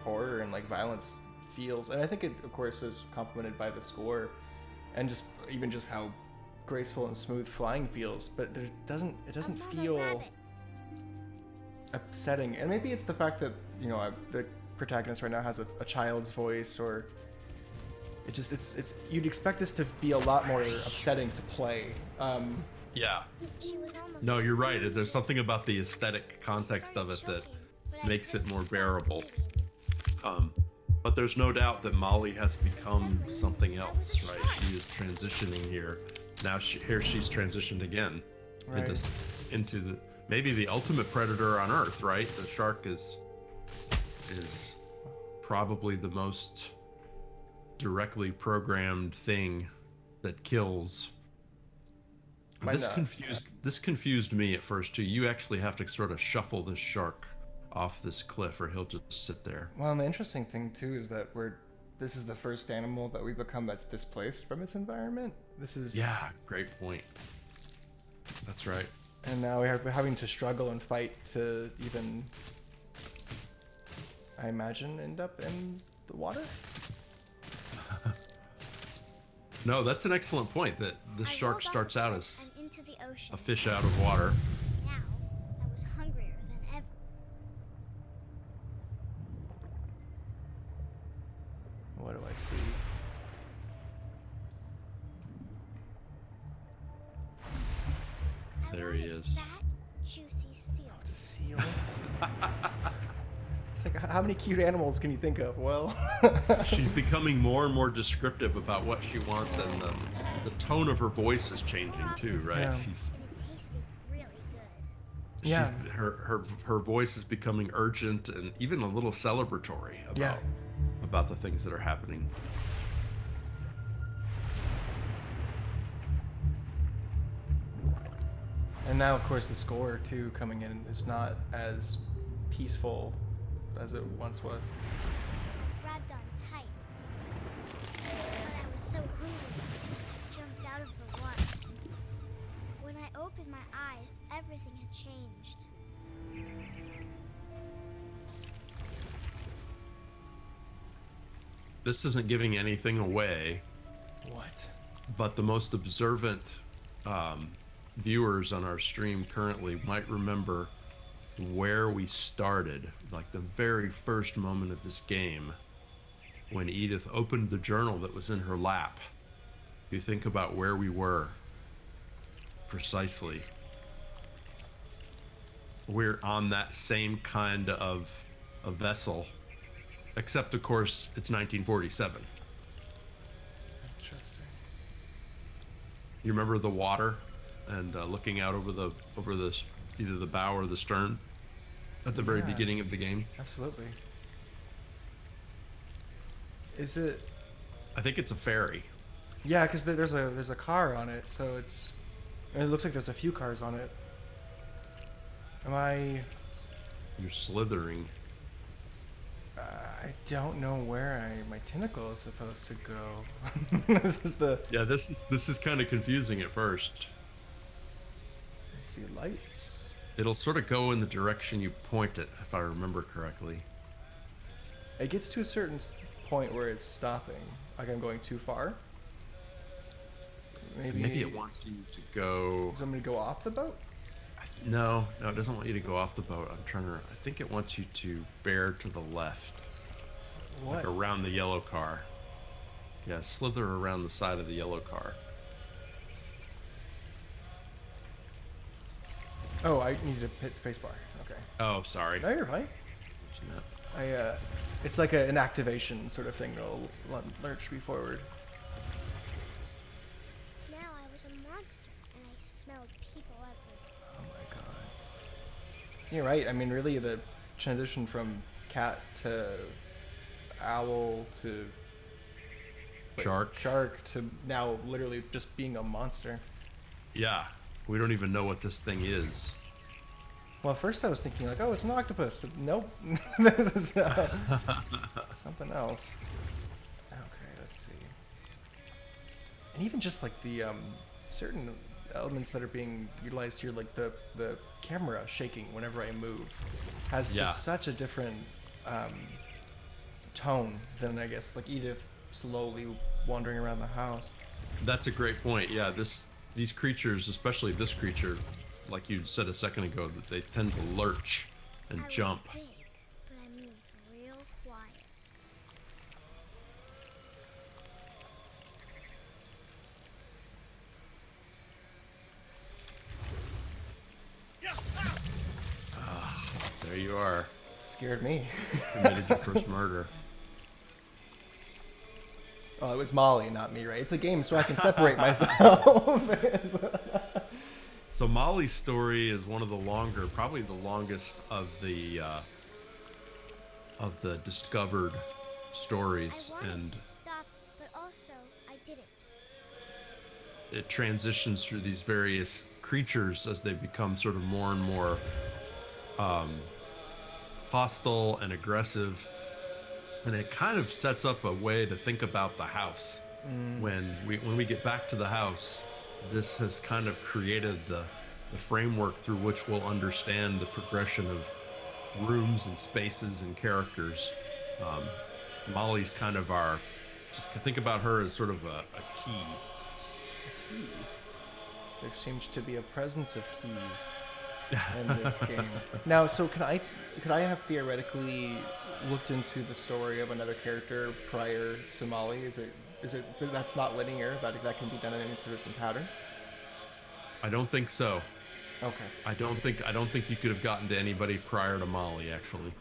horror and like violence feels, and I think it, of course, is complemented by the score, and just even just how graceful and smooth flying feels. But it doesn't Another feel rabbit. upsetting. And maybe it's the fact that the protagonist right now has a child's voice, or it's you'd expect this to be a lot more upsetting to play. Yeah. She was almost No, too you're right. busy There's to something about the aesthetic I context of started it that choking, but I makes it couldn't more stop bearable. bleeding. But there's no doubt that Molly has become something else, right? She is transitioning here. Now she's transitioned again Right. into the maybe the ultimate predator on Earth, right? The shark is probably the most directly programmed thing that kills. Might not. This confused me at first too. You actually have to sort of shuffle this shark off this cliff, or he'll just sit there. Well, and the interesting thing too is that this is the first animal that we become that's displaced from its environment. This is Yeah, great point. That's right. And now we're having to struggle and fight to even, I imagine, end up in the water. No, that's an excellent point. That this I shark rolled off starts the out cliff as and into the ocean. a fish out of water. Now I was hungrier than ever. What do I see? I There he wanted is. Fat, juicy seal. It's a seal. It's like, how many cute animals can you think of? Well, She's becoming more and more descriptive about what she wants, and the tone of her voice is changing too, right? Yeah. And it tasted really good. Yeah. Her voice is becoming urgent and even a little celebratory about the things that are happening. And now, of course, the score too coming in is not as peaceful as it once was. Grabbed on tight. But I was so hungry, I jumped out of the water. When I opened my eyes, everything had changed. This isn't giving anything away, What? but the most observant viewers on our stream currently might remember where we started, like the very first moment of this game, when Edith opened the journal that was in her lap. If you think about where we were precisely, we're on that same kind of a vessel, except of course it's 1947. Interesting. You remember the water and looking out over the either the bow or the stern at the very Yeah. beginning of the game? Absolutely. Is it? I think it's a ferry. Yeah, because there's a car on it, so it looks like there's a few cars on it. Am I? You're slithering. I don't know where my tentacle is supposed to go. This is the. Yeah, this is kind of confusing at first. I see lights. It'll sort of go in the direction you point it, if I remember correctly. It gets to a certain point where it's stopping. Like I'm going too far. Maybe it wants you to go. Does it want me to go off the boat? No, it doesn't want you to go off the boat. I think it wants you to bear to the left, What? like around the yellow car. Yeah, slither around the side of the yellow car. Oh, I need to hit spacebar. Okay. Oh, sorry. No, you're fine. It's like an activation sort of thing. It'll lurch me forward. Now I was a monster, and I smelled people everywhere. Oh my god. You're right. I mean, really, the transition from cat to owl to Shark. shark to now literally just being a monster. Yeah, We don't even know what this thing is. Well, at first I was thinking like, oh, it's an octopus, but nope. This is something else. Okay, let's see. And even just like the certain elements that are being utilized here, like the camera shaking whenever I move, has just such a different tone than, I guess, like Edith slowly wandering around the house. That's a great point. Yeah, these creatures, especially this creature, like you said a second ago, that they tend to lurch and jump. I was big, but I moved real quiet. There you are. Scared me. Committed your first murder. Oh, it was Molly, not me, right? It's a game, so I can separate myself. So Molly's story is one of the longer, probably the longest of the discovered stories, I wanted and to stop, but also I didn't. it transitions through these various creatures as they become sort of more and more hostile and aggressive, and it kind of sets up a way to think about the house. When we get back to the house, this has kind of created the framework through which we'll understand the progression of rooms and spaces and characters. Molly's kind of just think about her as sort of a key. There seems to be a presence of keys in this game. Now, so could I have theoretically looked into the story of another character prior to Molly? Is it so that's not linear? That can be done in any sort of pattern? I don't think so. Okay. I don't think you could have gotten to anybody prior to Molly, actually.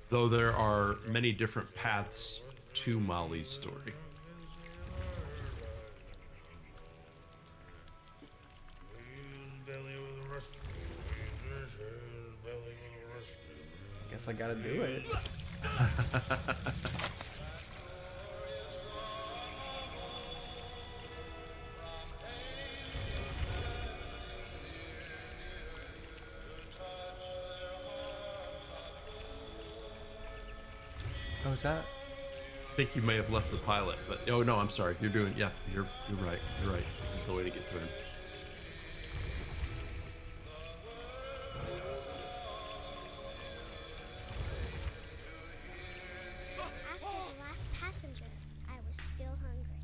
Though there are many different paths to Molly's story. I guess I gotta do it. Oh, is that? I think you may have left the pilot, but oh no, I'm sorry. You're right. You're right. This is the way to get to him. After the last passenger, I was still hungry.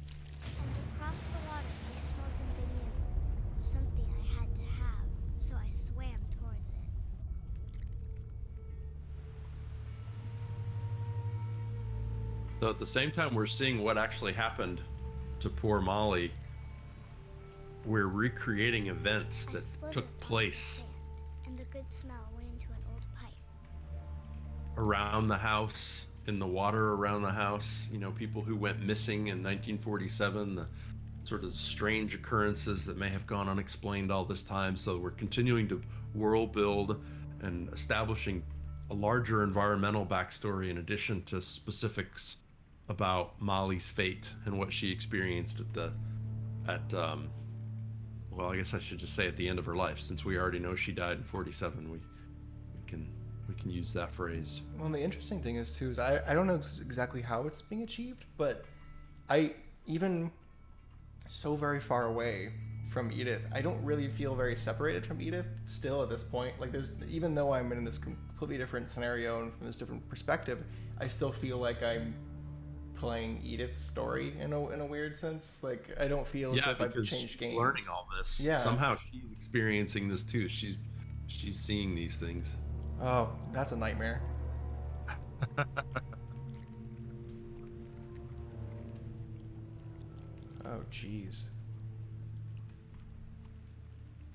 And to cross the water, I smelled something new. Something I had to have, so I swam towards it. So at the same time we're seeing what actually happened to poor Molly, we're recreating events I that slithered took on the place sand, and the good smell went into an old pipe. around the house, in the water around the house. You know, people who went missing in 1947, the sort of strange occurrences that may have gone unexplained all this time. So we're continuing to world build and establishing a larger environmental backstory in addition to specifics about Molly's fate and what she experienced well, I guess I should just say at the end of her life, since we already know she died in 47. We can use that phrase. Well, the interesting thing is too is I don't know exactly how it's being achieved, but even so very far away from Edith, I don't really feel very separated from Edith still at this point. Like even though I'm in this completely different scenario and from this different perspective, I still feel like I'm playing Edith's story in a weird sense. Like I don't feel as if I've changed games. Learning all this, somehow she's experiencing this too. She's seeing these things. Oh, that's a nightmare. Oh, jeez.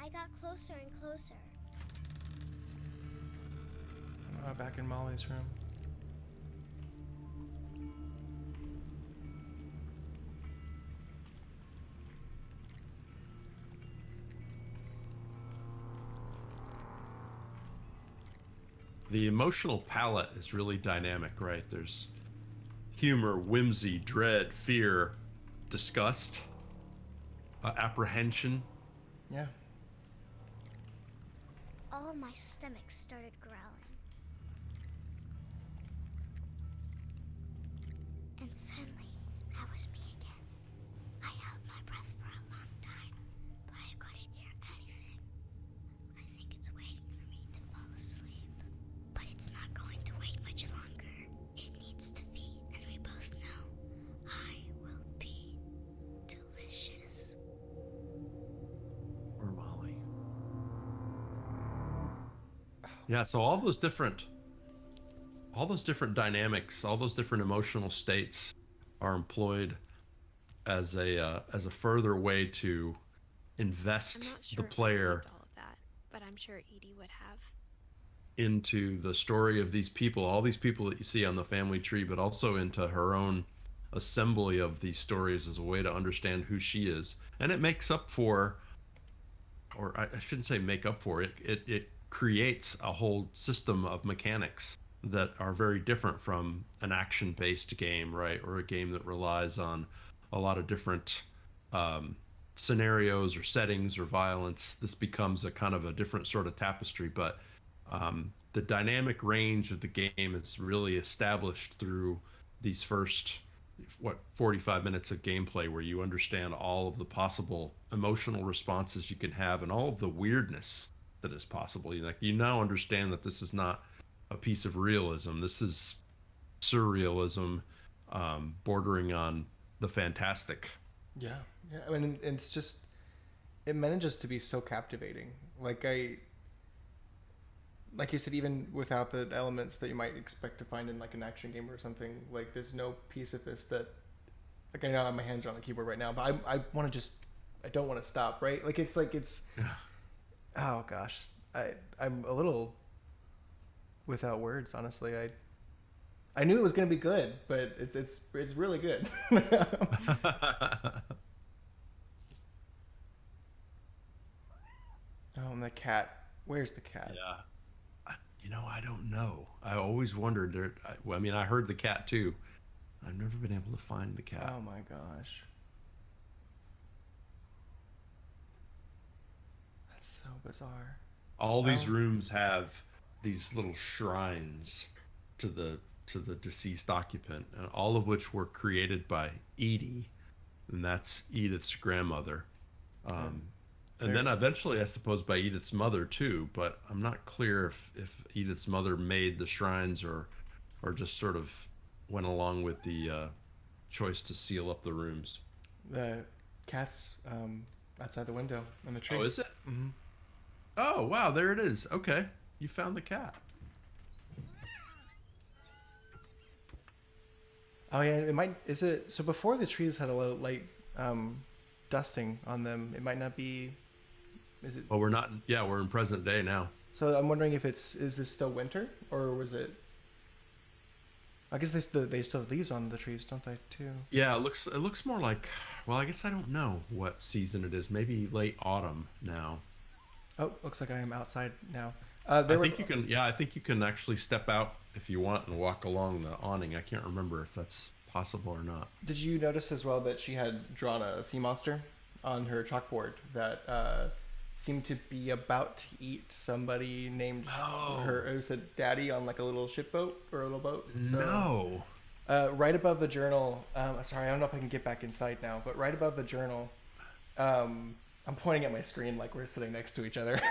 I got closer and closer. Back in Molly's room. The emotional palette is really dynamic, right? There's humor, whimsy, dread, fear, disgust, apprehension. Yeah. All of my stomach started growling. And suddenly, I was me again. I held my breath for a long time, but I couldn't hear anything. I think it's waiting for me to fall asleep. But it's not going to wait much longer. It needs to be, and we both know I will be delicious. Or Molly. Yeah, so all those different dynamics, all those different emotional states are employed as a further way to I'm invest not sure the if I player believed all of that, but I'm sure Edie would have. into the story of these people, all these people that you see on the family tree, but also into her own assembly of these stories as a way to understand who she is. And it makes up for, or I shouldn't say make up for it, it creates a whole system of mechanics that are very different from an action-based game, right? Or a game that relies on a lot of different um, scenarios or settings or violence. This becomes a kind of a different sort of tapestry, but the dynamic range of the game is really established through these first 45 minutes of gameplay, where you understand all of the possible emotional responses you can have and all of the weirdness that is possible. Like, you now understand that this is not a piece of realism. This is surrealism, bordering on the fantastic. Yeah. Yeah. I mean, it's just, it manages to be so captivating. Like you said, even without the elements that you might expect to find in like an action game or something, like there's no piece of this that, like, I know my hands are on the keyboard right now, but I want to just, I don't want to stop, right? Like it's Yeah. oh gosh, I'm a little without words, honestly. I knew it was going to be good, but it's really good. Oh, and the cat. Where's the cat? Yeah. I don't know. I always wondered there. I mean, I heard the cat too. I've never been able to find the cat. Oh my gosh. That's so bizarre. All these rooms have these little shrines to the deceased occupant, and all of which were created by Edie, and that's Edith's grandmother. Um, and then eventually, I suppose, by Edith's mother too. But I'm not clear if Edith's mother made the shrines or just sort of went along with the choice to seal up the rooms. The cat's outside the window on the tree. Oh, is it? Mm-hmm. Oh, wow, there it is. Okay, you found the cat. Oh yeah, it might. Is it so? Before the trees had a little light dusting on them. It might not be. Is it? Well, we're not. Yeah, we're in present day now. So I'm wondering if is this still winter, or was it? I guess they still have leaves on the trees, don't they? Too. Yeah, it looks more like. Well, I guess I don't know what season it is. Maybe late autumn now. Oh, looks like I am outside now. I think you can. Yeah, I think you can actually step out if you want and walk along the awning. I can't remember if that's possible or not. Did you notice as well that she had drawn a sea monster on her chalkboard that seemed to be about to eat somebody named her? It was a daddy on like a little ship boat or a little boat. No. Right above the journal. Sorry, I don't know if I can get back inside now, but right above the journal. I'm pointing at my screen like we're sitting next to each other.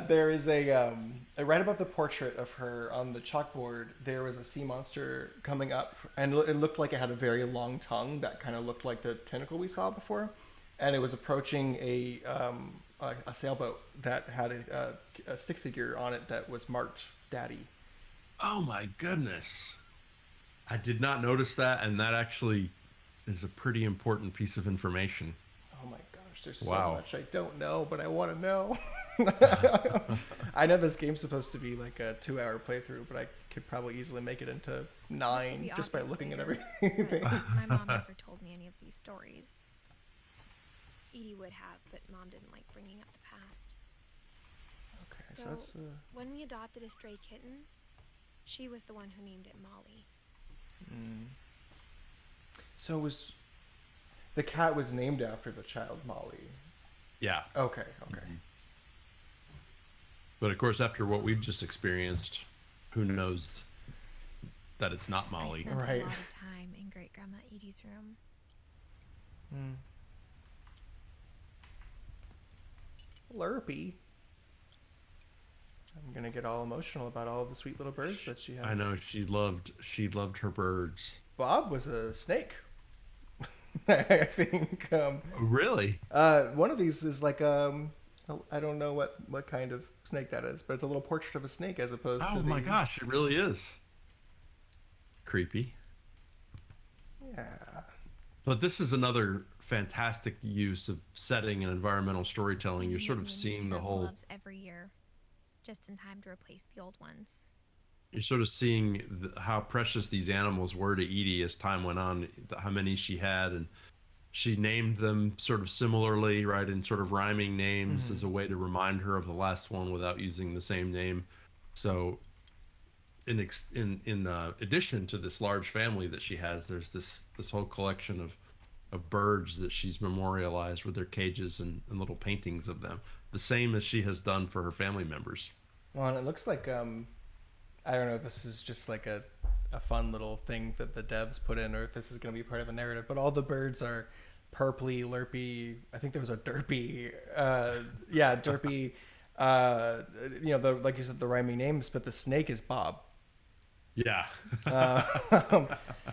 There is a right above the portrait of her on the chalkboard. There was a sea monster coming up, and it looked like it had a very long tongue that kind of looked like the tentacle we saw before, and it was approaching a sailboat that had a stick figure on it that was marked "Daddy." Oh my goodness! I did not notice that, and that actually is a pretty important piece of information. Oh my gosh, there's so much I don't know, but I want to know. I know this game's supposed to be like a 2-hour playthrough, but I could probably easily make it into 9 just by looking at everything. My mom never told me any of these stories. Edie would have, but Mom didn't like bringing up the past. Okay, so Though, that's when we adopted a stray kitten, she was the one who named it Molly. so The cat was named after the child Molly. Yeah. Okay. But of course, after what we've just experienced, who knows that it's not I Molly. spent Right. a lot of time in Great Grandma Edie's room. Lurpy. I'm gonna get all emotional about all the sweet little birds that she has. I know she loved her birds. Bob was a snake. I think. Really? One of these is like I don't know what kind of snake that is, but it's a little portrait of a snake as opposed to Oh my gosh, it really is. Creepy. Yeah. But this is another fantastic use of setting and environmental storytelling. You're sort of seeing the whole. Gloves every year, just in time to replace the old ones. You're sort of seeing how precious these animals were to Edie as time went on, how many she had, and she named them sort of similarly, right, in sort of rhyming names as a way to remind her of the last one without using the same name. So, in addition to this large family that she has, there's this whole collection of birds that she's memorialized with their cages and little paintings of them, the same as she has done for her family members. Well, and it looks like I don't know if this is just like a fun little thing that the devs put in, or if this is going to be part of the narrative, but all the birds are purpley, lurpy. I think there was a derpy. Derpy. Like you said, the rhyming names, but the snake is Bob. Yeah.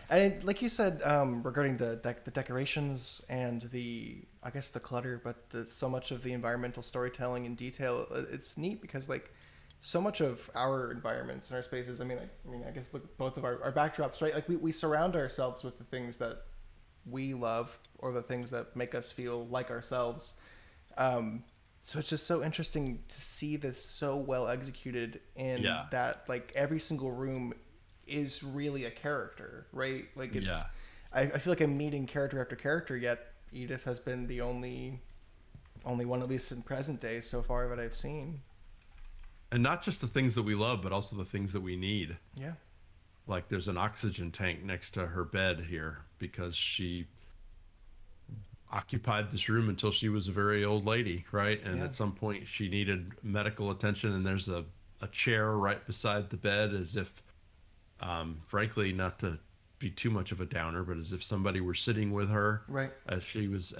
And like you said, regarding the decorations and the clutter, but so much of the environmental storytelling and detail, it's neat because like so much of our environments and our spaces. I guess look at both of our backdrops, right? Like we surround ourselves with the things that we love or the things that make us feel like ourselves. So it's just so interesting to see this so well executed in that like every single room is really a character, right? Like it's, I feel like I'm meeting character after character, yet Edith has been the only one, at least in present day so far, that I've seen. And not just the things that we love, but also the things that we need. Yeah. Like there's an oxygen tank next to her bed here because she occupied this room until she was a very old lady, right? And at some point she needed medical attention, and there's a chair right beside the bed, as if frankly, not to be too much of a downer, but as if somebody were sitting with her, right, as she was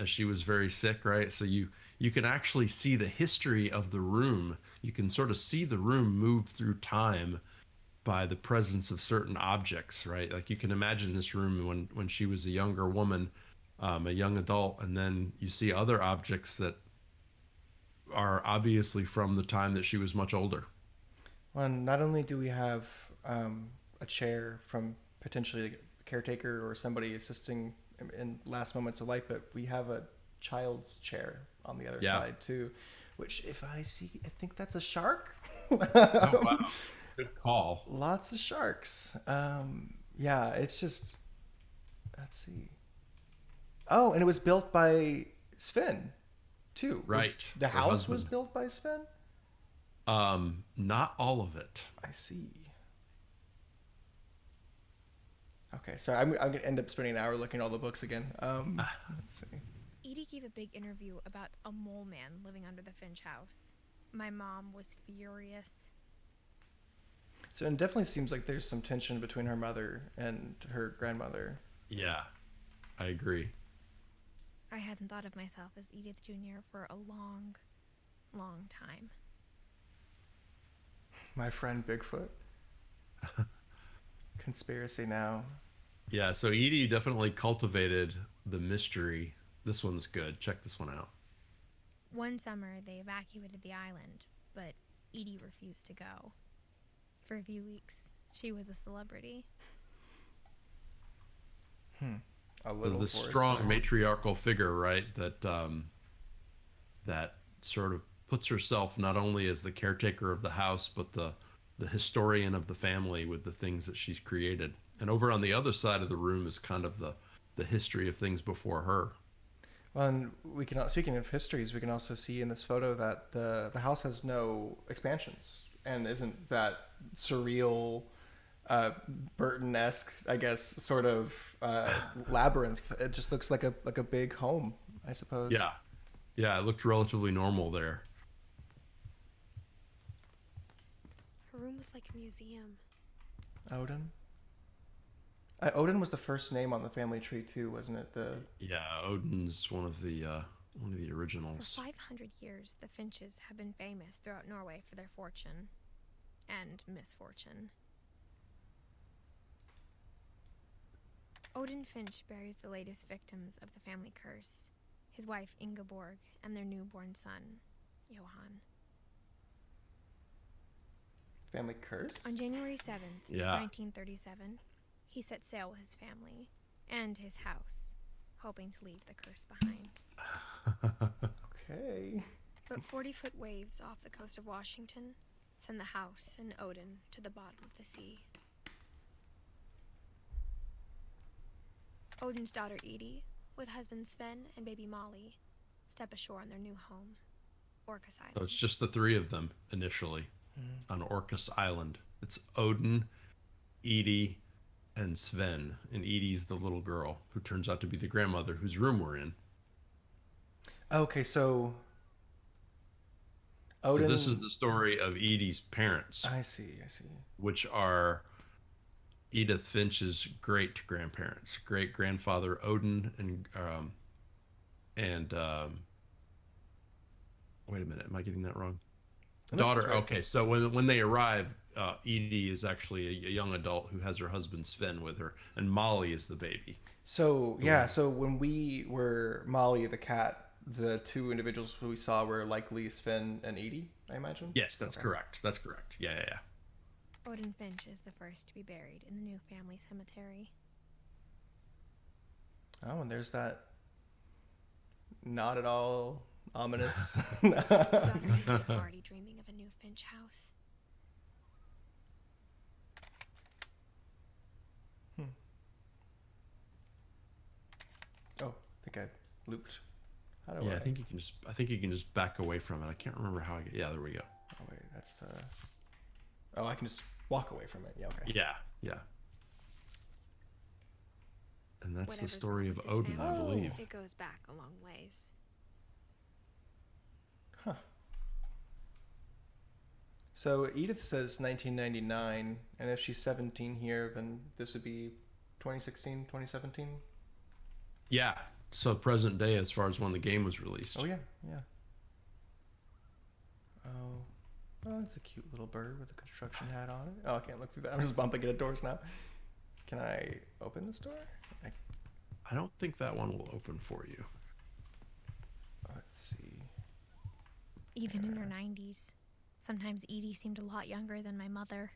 very sick, right? So you can actually see the history of the room. You can sort of see the room move through time by the presence of certain objects, right? Like you can imagine this room when she was a younger woman, a young adult, and then you see other objects that are obviously from the time that she was much older. Well, not only do we have a chair from potentially a caretaker or somebody assisting in last moments of life, but we have a child's chair on the other side too, which if I think that's a shark. Oh, wow. Good call. Lots of sharks. It's just, let's see. Oh, and it was built by Sven too. Right. The house was built by Sven? Not all of it. I see. Okay, so I'm going to end up spending an hour looking at all the books again. Let's see. Edie gave a big interview about a mole man living under the Finch house. My mom was furious. So it definitely seems like there's some tension between her mother and her grandmother. Yeah, I agree. I hadn't thought of myself as Edith Jr. for a long, long time. My friend Bigfoot. Conspiracy now. Yeah, so Edie definitely cultivated the mystery. This one's good. Check this one out. One summer, they evacuated the island, but Edie refused to go. For a few weeks, she was a celebrity. A little. So the strong matriarchal figure, right? That sort of puts herself not only as the caretaker of the house, but the historian of the family with the things that she's created. And over on the other side of the room is kind of the history of things before her. Well, and speaking of histories, we can also see in this photo that the house has no expansions and isn't that surreal Burton-esque, I guess, sort of labyrinth. It just looks like a big home, I suppose. Yeah. Yeah, it looked relatively normal there. Her room was like a museum. Odin. Odin was the first name on the family tree too, wasn't it? Yeah, Odin's one of the For originals. 500 years, the Finches have been famous throughout Norway for their fortune and misfortune. Odin Finch buries the latest victims of the family curse, his wife Ingeborg and their newborn son, Johann. Family curse? On January 7th, Yeah. 1937, he set sail with his family and his house, hoping to leave the curse behind. Okay. But 40-foot waves off the coast of Washington send the house and Odin to the bottom of the sea. Odin's daughter Edie, with husband Sven and baby Molly, step ashore on their new home, Orcas Island. So it's just the three of them initially on Orcas Island. It's Odin, Edie, and Sven. And Edie's the little girl who turns out to be the grandmother whose room we're in. Okay, so So Odin. this is the story of Edie's parents, I see. which are Edith Finch's great grandparents, great grandfather Odin and wait a minute, am I getting that wrong? And that's Daughter. right. Okay, so when they arrive, Edie is actually a young adult who has her husband Sven with her, and Molly is the baby. So yeah, so when we were Molly the cat, the two individuals who we saw were likely Sven and Edie, I imagine. Yes, that's Okay. correct. That's correct. Yeah. Odin Finch is the first to be buried in the new family cemetery. Oh, and there's that not at all ominous. His daughter Edie is already dreaming of a new Finch house. Oh, I think I looped. How do Yeah, I? I think you can just back away from it. I can't remember how I get. Yeah, there we go. Oh wait, that's the. Oh, I can just walk away from it. Yeah, okay. Yeah. And that's the Whatever's story wrong of with his Odin, I family, believe. It goes back a long ways. Huh. So Edith says 1999, and if she's 17 here, then this would be 2016, 2017. Yeah. So present day as far as when the game was released. Oh yeah. Oh, that's a cute little bird with a construction hat on it. Oh, I can't look through that. I'm just bumping into doors now. Can I open this door? I don't think that one will open for you. Let's see. Even in her 90s. Sometimes Edie seemed a lot younger than my mother.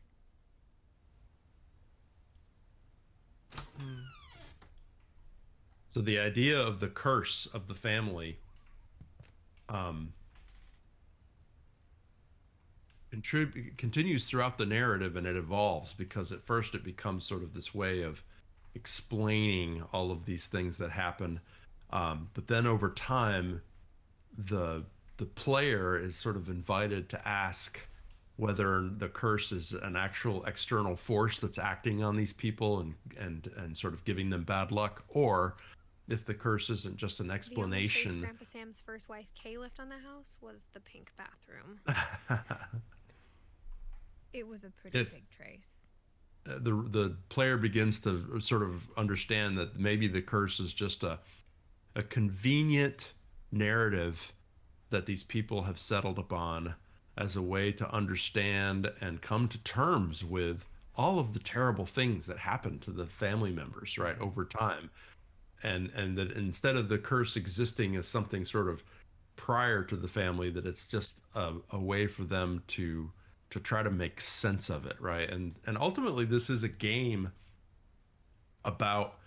So the idea of the curse of the family continues throughout the narrative, and it evolves because at first it becomes sort of this way of explaining all of these things that happen, but then over time the player is sort of invited to ask whether the curse is an actual external force that's acting on these people and sort of giving them bad luck, or if the curse isn't just an The only explanation. place Grandpa Sam's first wife Kay left on the house was the pink bathroom. It was a pretty If- big trace. The player begins to sort of understand that maybe the curse is just a convenient narrative that these people have settled upon as a way to understand and come to terms with all of the terrible things that happen to the family members, right, over time. And that instead of the curse existing as something sort of prior to the family, that it's just a way for them to try to make sense of it, right? And ultimately this is a game about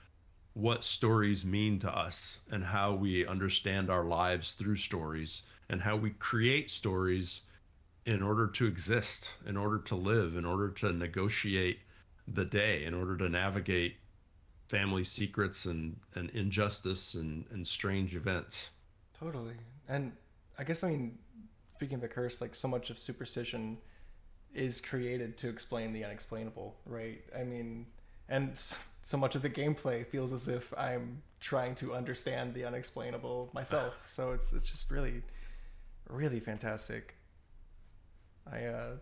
what stories mean to us and how we understand our lives through stories and how we create stories in order to exist, in order to live, in order to negotiate the day, in order to navigate family secrets and injustice and strange events. Totally. And I guess, I mean, speaking of the curse, like so much of superstition is created to explain the unexplainable, right? I mean, and so much of the gameplay feels as if I'm trying to understand the unexplainable myself. So it's just really, really fantastic. I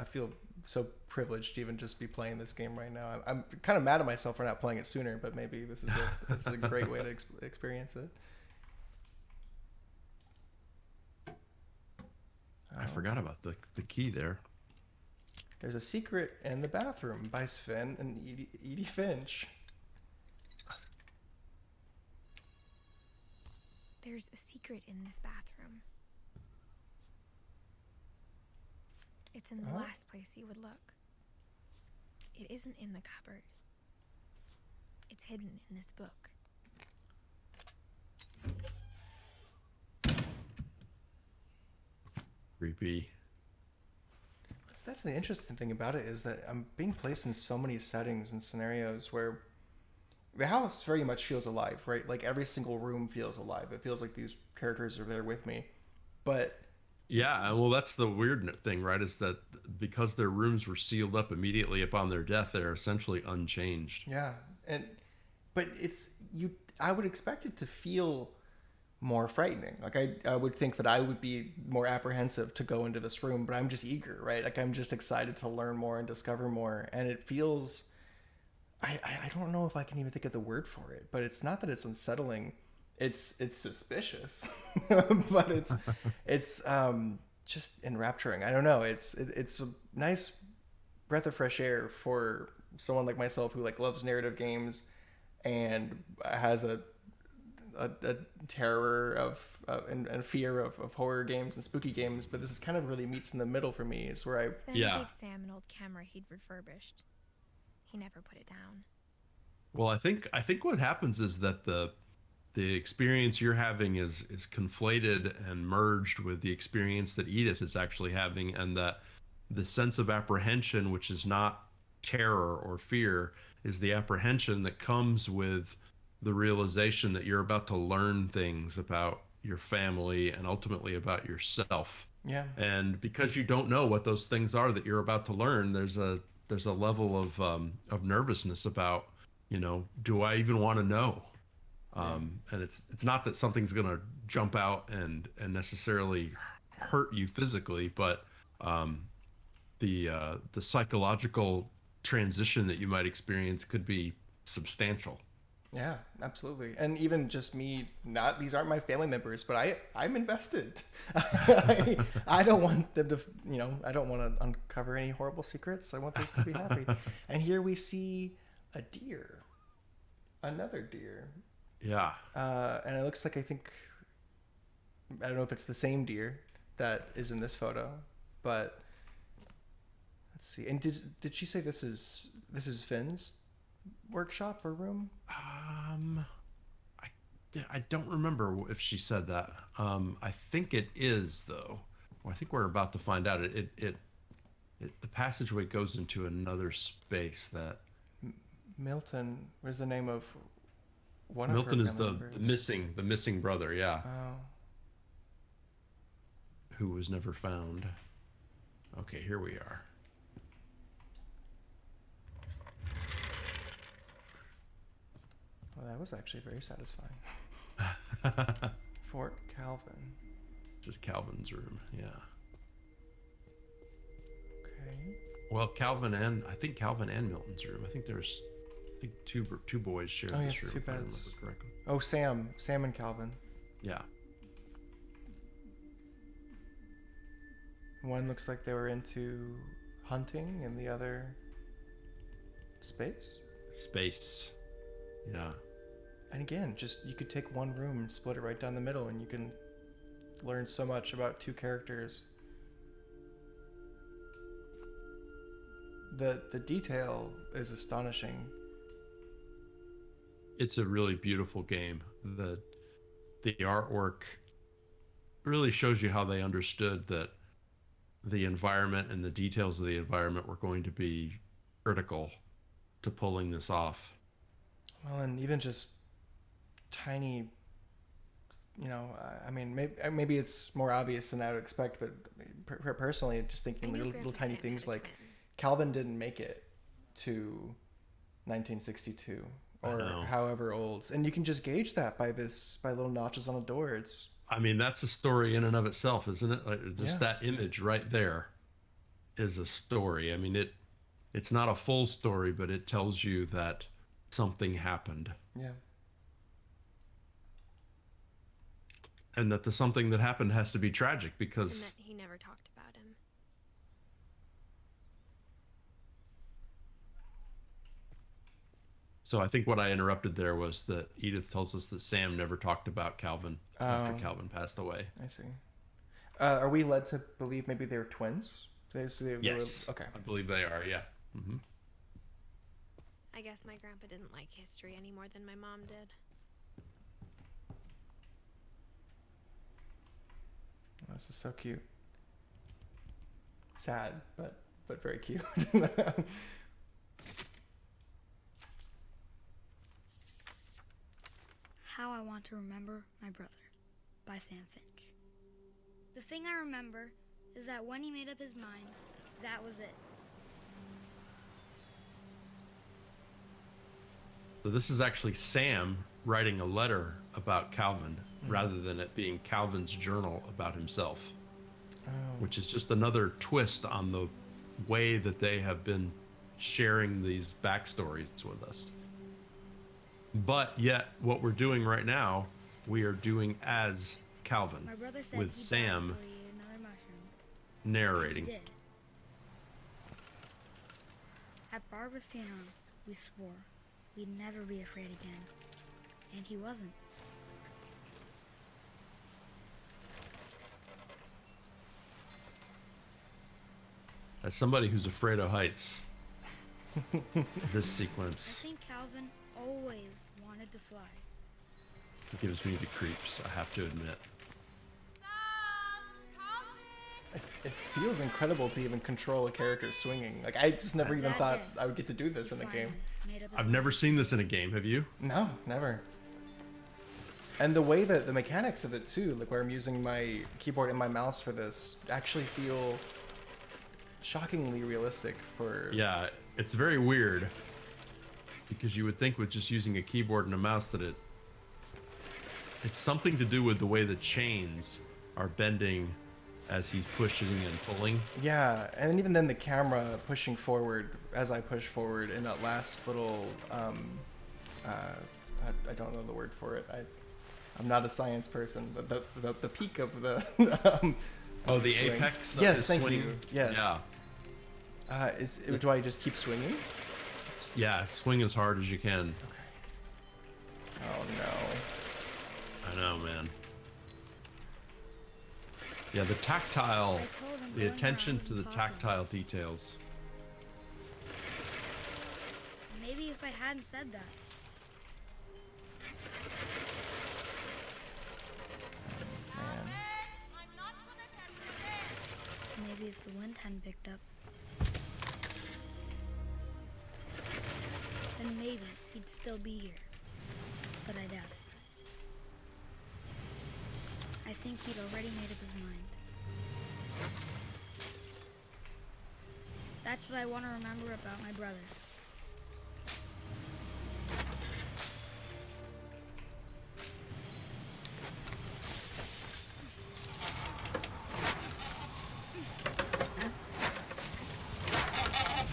feel so privileged to even just be playing this game right now. I'm kind of mad at myself for not playing it sooner, but maybe this is a great way to experience it. I forgot about the key there. There's a secret in the bathroom by Sven and Edie Finch. There's a secret in this bathroom. It's in the last place you would look. It isn't in the cupboard. It's hidden in this book. Creepy. That's the interesting thing about it, is that I'm being placed in so many settings and scenarios where the house very much feels alive, right? Like every single room feels alive. It feels like these characters are there with me. But Yeah, well, that's the weird thing, right? Is that because their rooms were sealed up immediately upon their death, they're essentially unchanged. yeah, but I would expect it to feel more frightening. Like I would think that I would be more apprehensive to go into this room, but I'm just eager, right? Like I'm just excited to learn more and discover more. And it feels, I don't know if I can even think of the word for it, but it's not that it's unsettling. It's suspicious, but it's just enrapturing. I don't know. It's a nice breath of fresh air for someone like myself who like loves narrative games and has a terror of and fear of horror games and spooky games. But this is kind of really meets in the middle for me. It's where Sven gave Sam an old camera he'd refurbished. He never put it down. Well, I think what happens is that the experience you're having is conflated and merged with the experience that Edith is actually having, and that the sense of apprehension, which is not terror or fear, is the apprehension that comes with the realization that you're about to learn things about your family and ultimately about yourself. Yeah. And because you don't know what those things are that you're about to learn, there's a level of nervousness about, do I even want to know? And it's not that something's going to jump out and necessarily hurt you physically, but the psychological transition that you might experience could be substantial. Yeah, absolutely. And even just me, these aren't my family members, but I'm invested. I don't want them to, I don't want to uncover any horrible secrets. I want this to be happy. And here we see a deer, another deer. Yeah. And it looks like, I don't know if it's the same deer that is in this photo, but let's see. And did she say this is Finn's workshop or room? I don't remember if she said that. I think it is, though. Well, I think we're about to find out. The passageway goes into another space that Milton. Where's the name of one Milton of her is the missing brother, yeah. Oh. Who was never found. Okay, here we are. Well, that was actually very satisfying. Fort Calvin. This is Calvin's room, yeah. Okay. Well, Calvin and Milton's room. I think there's two boys share this room. Two beds. Oh, Sam and Calvin. Yeah. One looks like they were into hunting, and the other space. Yeah. And again, you could take one room and split it right down the middle, and you can learn so much about two characters. The detail is astonishing. It's a really beautiful game. The artwork really shows you how they understood that the environment and the details of the environment were going to be critical to pulling this off. Well, and even just tiny, I mean, maybe it's more obvious than I would expect, but personally, just I thinking knew little Grandpa tiny Sam things had a like twin. Calvin didn't make it to 1962 or however old, and you can just gauge that by little notches on a door. It's I mean, that's a story in and of itself, isn't it? Like, just yeah, that image right there is a story. I mean, it's not a full story, but it tells you that something happened, yeah. and that the something that happened has to be tragic And because that he never talked about him. so I think what I interrupted there was that Edith tells us that Sam never talked about Calvin after Oh. Calvin passed away. I see. Are we led to believe maybe they were twins? They Yes. were, okay. I believe they are, yeah. I guess my grandpa didn't like history any more than my mom did. Oh, this is so cute. Sad, but very cute. How I Want to Remember My Brother by Sam Finch. The thing I remember is that when he made up his mind, that was it. So this is actually Sam writing a letter about Calvin rather than it being Calvin's journal about himself, which is just another twist on the way that they have been sharing these backstories with us. But yet, what we're doing right now, we are doing as Calvin, My brother said with he Sam died before he ate another mushroom. narrating. He did. At Barbara's funeral, we swore we'd never be afraid again. And he wasn't. As somebody who's afraid of heights, this I sequence think Calvin always wanted to fly. gives me the creeps, I have to admit. It feels incredible to even control a character swinging. Like, I just never even That thought day, I would get to do this in a Finally game. made up his I've mind. never seen this in a game, have you? No, never. And the way that the mechanics of it too, like where I'm using my keyboard and my mouse for this, actually feel shockingly realistic for... Yeah, it's very weird because you would think with just using a keyboard and a mouse that it's something to do with the way the chains are bending as he's pushing and pulling. Yeah, and even then the camera pushing forward as I push forward in that last little, I don't know the word for it. I'm not a science person. The peak of the Oh, the swing. apex. Yes, is thank swinging. you. Yes. Yeah, Do I just keep swinging? yeah. Swing as hard as you can. Oh no. I know, man. Yeah, the tactile, I told him the going attention around to the was impossible. tactile details. Maybe if I hadn't said that. Man. Maybe if the wind hadn't picked up. Then maybe he'd still be here. But I doubt it. I think he'd already made up his mind. That's what I want to remember about my brother.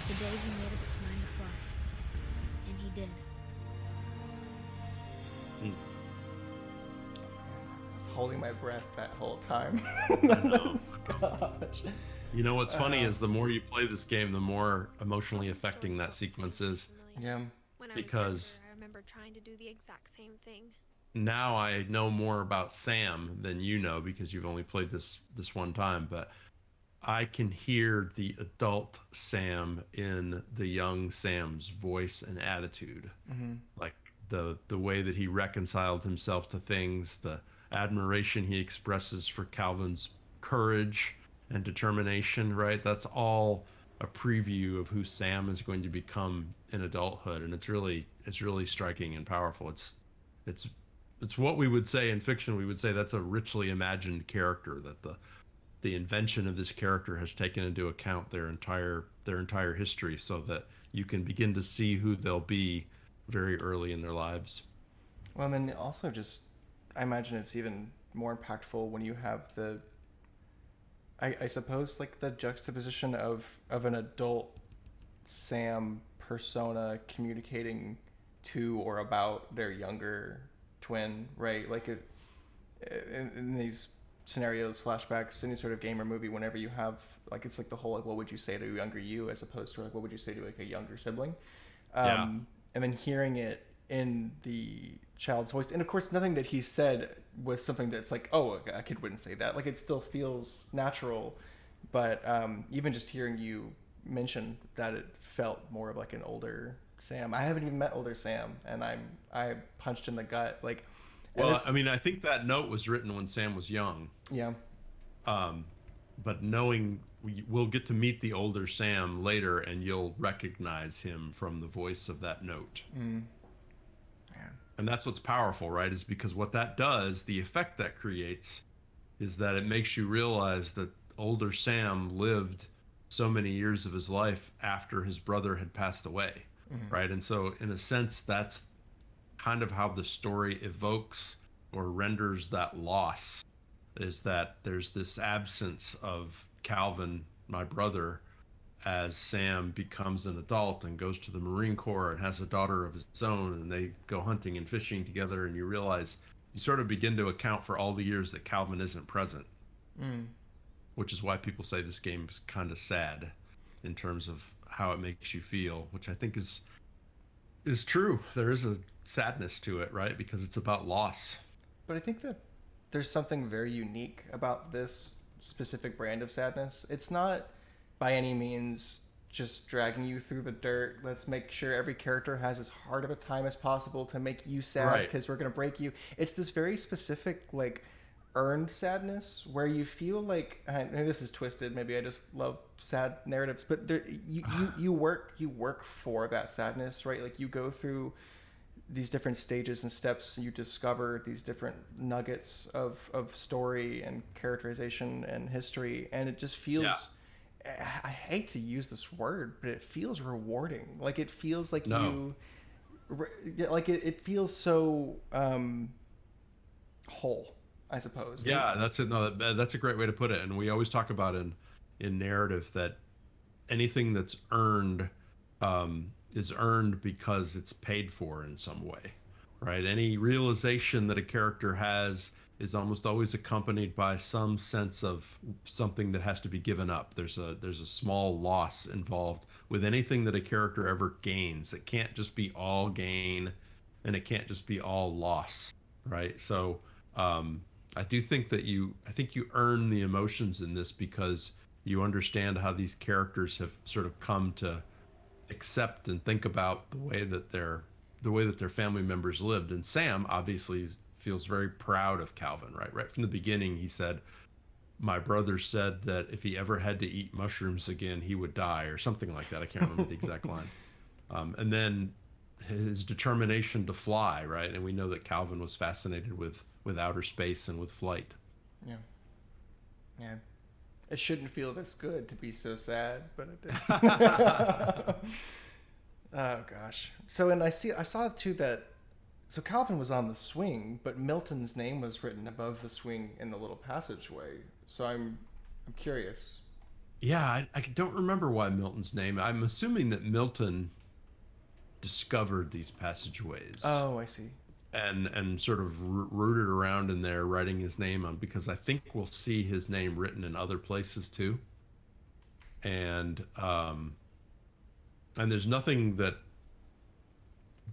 The day he made up his mind to fly. And he did. I was holding my breath that whole time. know. Gosh. You know what's funny is the more you play this game, the more emotionally affecting that sequence is. Yeah. When I Because- was younger, I remember trying to do the exact same thing. Now I know more about Sam than you know because you've only played this one time, but I can hear the adult Sam in the young Sam's voice and attitude. Like the way that he reconciled himself to things, the admiration he expresses for Calvin's courage and determination, right? That's all a preview of who Sam is going to become in adulthood, and it's really striking and powerful. It's what we would say in fiction. We would say that's a richly imagined character that the invention of this character has taken into account their entire history, so that you can begin to see who they'll be very early in their lives. Well, and then also just, I imagine it's even more impactful when you have I suppose, like the juxtaposition of an adult Sam persona communicating to or about their younger twin, right? Like in these scenarios, flashbacks, any sort of game or movie, whenever you have like, it's like the whole like, what would you say to a younger you, as opposed to like, what would you say to like a younger sibling? Yeah. And then hearing it in the child's voice, and of course nothing that he said was something that's like, oh, a kid wouldn't say that. Like, it still feels natural, but even just hearing you mention that it felt more of like an older Sam. I haven't even met older Sam, and I punched in the gut. Like, Well, I mean, I think that note was written when Sam was young. yeah. But knowing we'll get to meet the older Sam later, and you'll recognize him from the voice of that note. Yeah. And that's what's powerful, right? Is because what that does, the effect that creates, is that it makes you realize that older Sam lived so many years of his life after his brother had passed away, right? And so, in a sense, that's kind of how the story evokes or renders that loss, is that there's this absence of Calvin, my brother, as Sam becomes an adult and goes to the Marine Corps and has a daughter of his own, and they go hunting and fishing together, and you realize, you sort of begin to account for all the years that Calvin isn't present, which is why people say this game is kind of sad in terms of how it makes you feel, which I think is true. There is a sadness to it, right? Because it's about loss. But I think that there's something very unique about this specific brand of sadness. It's not by any means just dragging you through the dirt. Let's make sure every character has as hard of a time as possible to make you sad, because we're going to break you. It's this very specific, like, earned sadness where you feel like, maybe this is twisted, maybe I just love sad narratives, but there, you work for that sadness, right? Like, you go through these different stages and steps, you discover these different nuggets of story and characterization and history, and it just feels, I hate to use this word, but it feels rewarding. Like, it feels like it feels so whole, I suppose. Yeah, that's it. No, that's a great way to put it. And we always talk about in narrative that anything that's earned is earned because it's paid for in some way, right? Any realization that a character has is almost always accompanied by some sense of something that has to be given up. There's a small loss involved with anything that a character ever gains. It can't just be all gain, and it can't just be all loss, right? So I do think that you earn the emotions in this because you understand how these characters have sort of come to accept and think about the way that their family members lived. And Sam obviously feels very proud of Calvin, right from the beginning. He said, my brother said that if he ever had to eat mushrooms again, he would die, or something like that. I can't remember the exact line. And then his determination to fly, right? And we know that Calvin was fascinated with outer space and with flight. Yeah. It shouldn't feel this good to be so sad, but it did. Oh gosh. So, and I saw too that, so Calvin was on the swing, but Milton's name was written above the swing in the little passageway. So I'm curious. Yeah, I don't remember why Milton's name. I'm assuming that Milton discovered these passageways. Oh, I see. And sort of rooted around in there, writing his name on, because I think we'll see his name written in other places too. And there's nothing that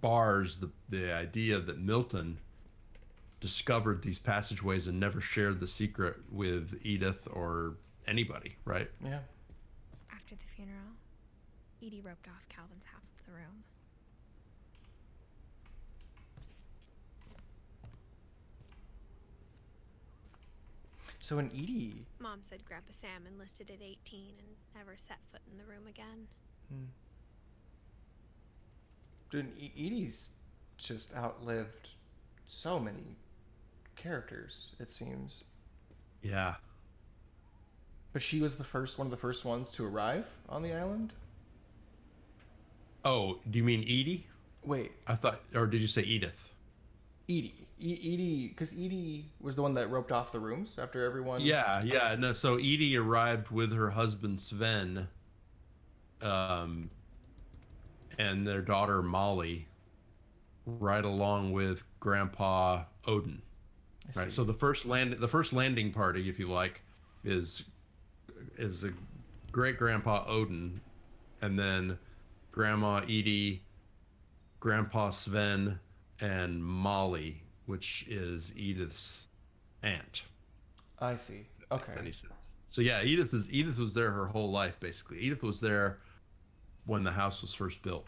bars the idea that Milton discovered these passageways and never shared the secret with Edith or anybody, right? Yeah. After the funeral, Edie roped off Calvin's half of the room. So in Edie... Mom said Grandpa Sam enlisted at 18 and never set foot in the room again. Dude, Edie's just outlived so many characters, it seems. Yeah. But she was one of the first ones to arrive on the island? Oh, do you mean Edie? Wait, I thought, or did you say Edith? Edie. Edie, because Edie was the one that roped off the rooms after everyone. Yeah, yeah. No, so Edie arrived with her husband Sven, um, and their daughter Molly, right along with Grandpa Odin. Right. So the first landing party, if you like, is a great Grandpa Odin, and then Grandma Edie, Grandpa Sven, and Molly, which is Edith's aunt. I see. Okay. Makes any sense. So yeah, Edith was there her whole life basically. Edith was there when the house was first built.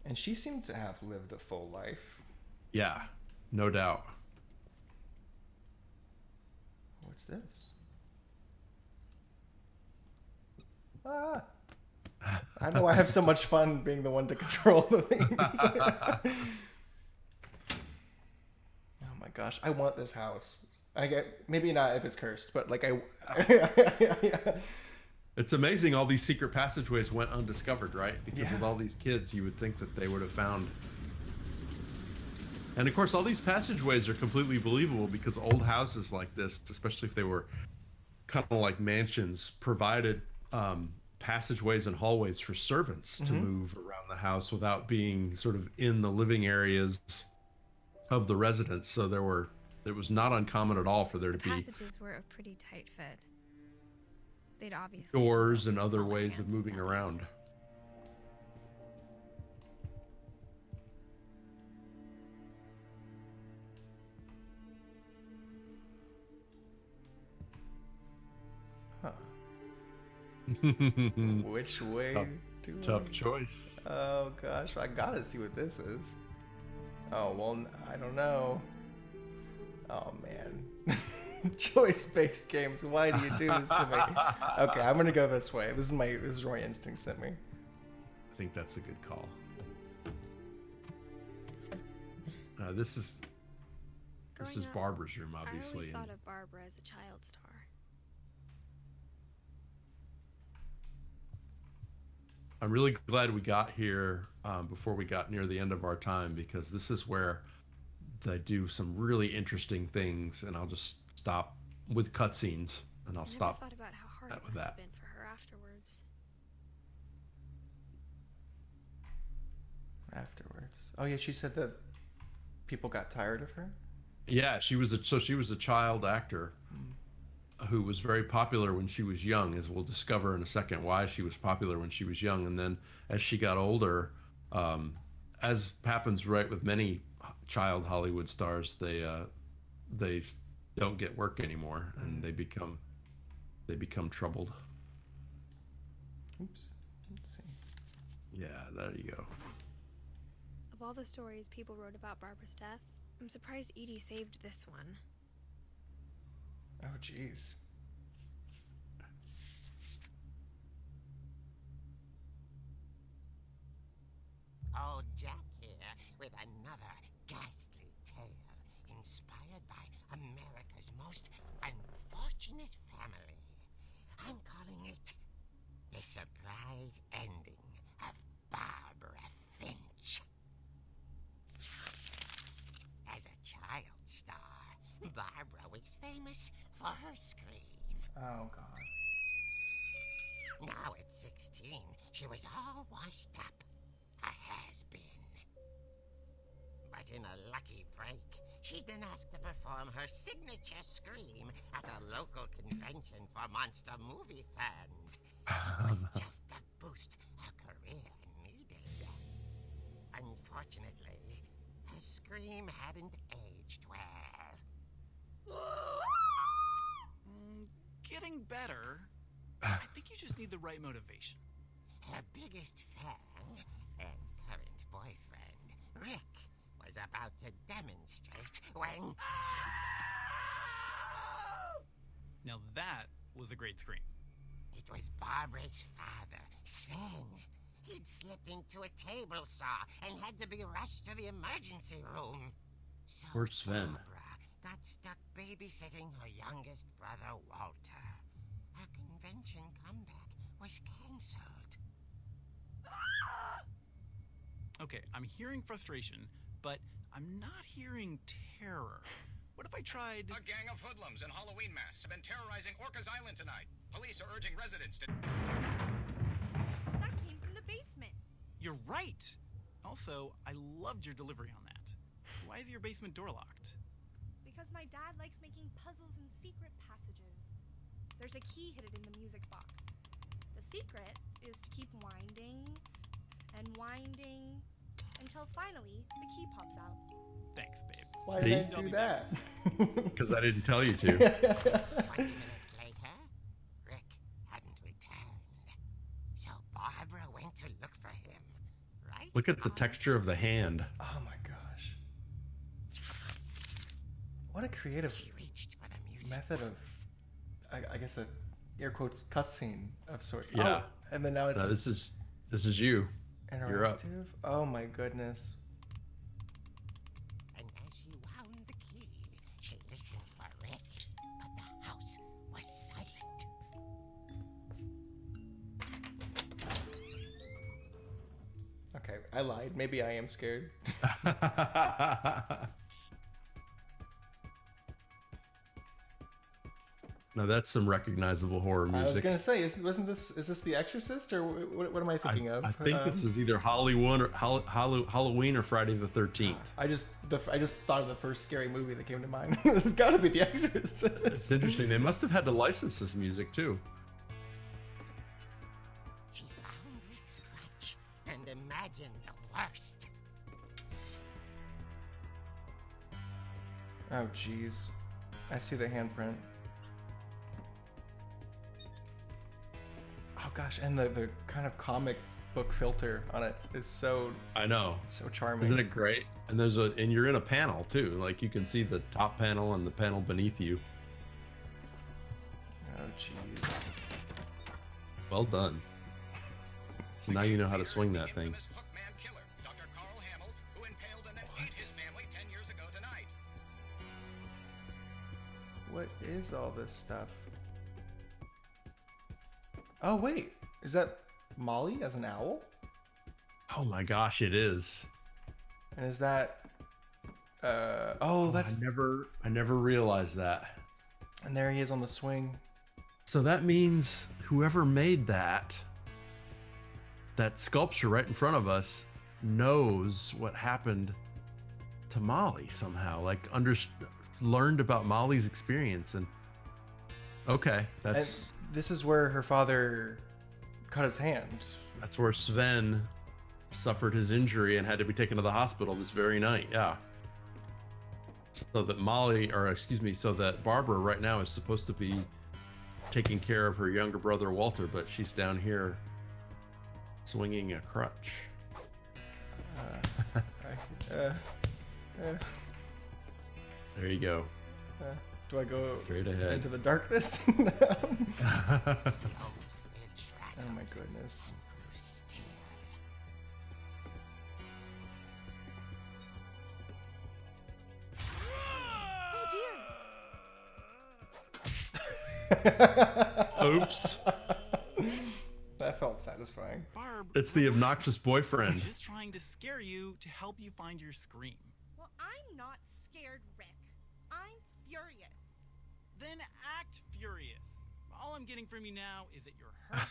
And she seemed to have lived a full life. Yeah, no doubt. What's this? Ah. I know I have so much fun being the one to control the things. Oh my gosh, I want this house. I get maybe not if it's cursed, but like It's amazing all these secret passageways went undiscovered, right? Because Yeah. with all these kids, you would think that they would have found. And of course, all these passageways are completely believable because old houses like this, especially if they were kind of like mansions, provided passageways and hallways for servants to move around the house without being sort of in the living areas of the residents. So it was not uncommon at all for there The to be passages were a pretty tight fit. They'd obviously doors and have other smaller ways of hands moving than others. around. Huh. Which way do Tough choice. Oh gosh, I gotta see what this is. Oh well, I don't know. Oh man, choice-based games. Why do you do this to me? Okay, I'm gonna go this way. This is where my instinct sent me. I think that's a good call. This is Growing up, Barbara's room, I obviously. always and thought of Barbara as a child star. I'm really glad we got here before we got near the end of our time, because this is where they do some really interesting things, and I'll just stop with cutscenes, and I'll I never stop. thought about how hard it with must that. have been for her afterwards. Afterwards. Oh yeah, she said that people got tired of her. Yeah, she was a child actor who was very popular when she was young, as we'll discover in a second why she was popular when she was young. And then as she got older, as happens right with many child Hollywood stars, they don't get work anymore, and they become troubled. Oops. Let's see. Yeah, there you go. Of all the stories people wrote about Barbara's death, I'm surprised Edie saved this one. Oh jeez. Old Jack here with another ghastly tale inspired by America's most unfortunate family. I'm calling it The Surprise Ending of Barbara Finch. As a child star, Barbara was famous for her scream. Oh god. Now at 16, she was all washed up. A has-been. But in a lucky break, she'd been asked to perform her signature scream at a local convention for monster movie fans. It was just the boost her career needed. Unfortunately, her scream hadn't aged well. Getting better. I think you just need the right motivation. Her biggest fan and current boyfriend, Rick, was about to demonstrate when... Now that was a great scream. It was Barbara's father, Sven. He'd slipped into a table saw and had to be rushed to the emergency room. So Where's Sven? Barbara got stuck babysitting her youngest brother, Walter. Her convention Ascension comeback was cancelled. Okay, I'm hearing frustration, but I'm not hearing terror. What if I tried... A gang of hoodlums in Halloween masks have been terrorizing Orcas Island tonight. Police are urging residents to... That came from the basement. You're right! Also, I loved your delivery on that. Why is your basement door locked? Because my dad likes making puzzles and secret passages. There's a key hidden in the music box. The secret is to keep winding and winding until finally the key pops out. Thanks, babe. Why did I do that? Because I didn't tell you to. 20 minutes later, Rick hadn't returned. So Barbara went to look for him, right? Look at the texture of the hand. Oh my gosh. What a creative She reached for the music method of, box. I guess, a air quotes cutscene of sorts. Yeah. Oh, and then now it's No, this is you. You're up. interactive. Oh my goodness. And as she wound the key, she listened for Rick, but the house was silent. Okay, I lied. Maybe I am scared. Now that's some recognizable horror music. I was gonna say, is this The Exorcist, or what am I thinking of? I think this is either Halloween or Friday the 13th. I just thought of the first scary movie that came to mind. This has got to be The Exorcist. It's interesting. They must have had to license this music too. She found Rick's crutch and imagined the worst. Oh jeez, I see the handprint. Oh gosh, and the kind of comic book filter on it is so I know. charming. Isn't it great? And and you're in a panel too. Like you can see the top panel and the panel beneath you. Oh jeez. Well done. So now you know how to swing that thing. Infamous Hookman killer, Dr. Carl Hamill, who impaled and then ate his family 10 years ago tonight. What is all this stuff? Oh wait, is that Molly as an owl? Oh my gosh, it is. And is that that's I never realized that. and there he is on the swing. So that means whoever made that sculpture right in front of us knows what happened to Molly somehow. Like learned about Molly's experience and okay, that's And this is where her father cut his hand. that's where Sven suffered his injury and had to be taken to the hospital this very night. Yeah. So that so that Barbara right now is supposed to be taking care of her younger brother Walter, but she's down here swinging a crutch. There you go. Do I go Straight ahead. into the darkness? The old fridge Oh rattled my goodness. and grew still. Oh dear! Oops. That felt satisfying. Barb, It's the obnoxious I'm boyfriend. just trying to scare you to help you find your scream. Well, I'm not scared, Rick. I'm furious. Then act furious. All I'm getting from you now is that you're hurt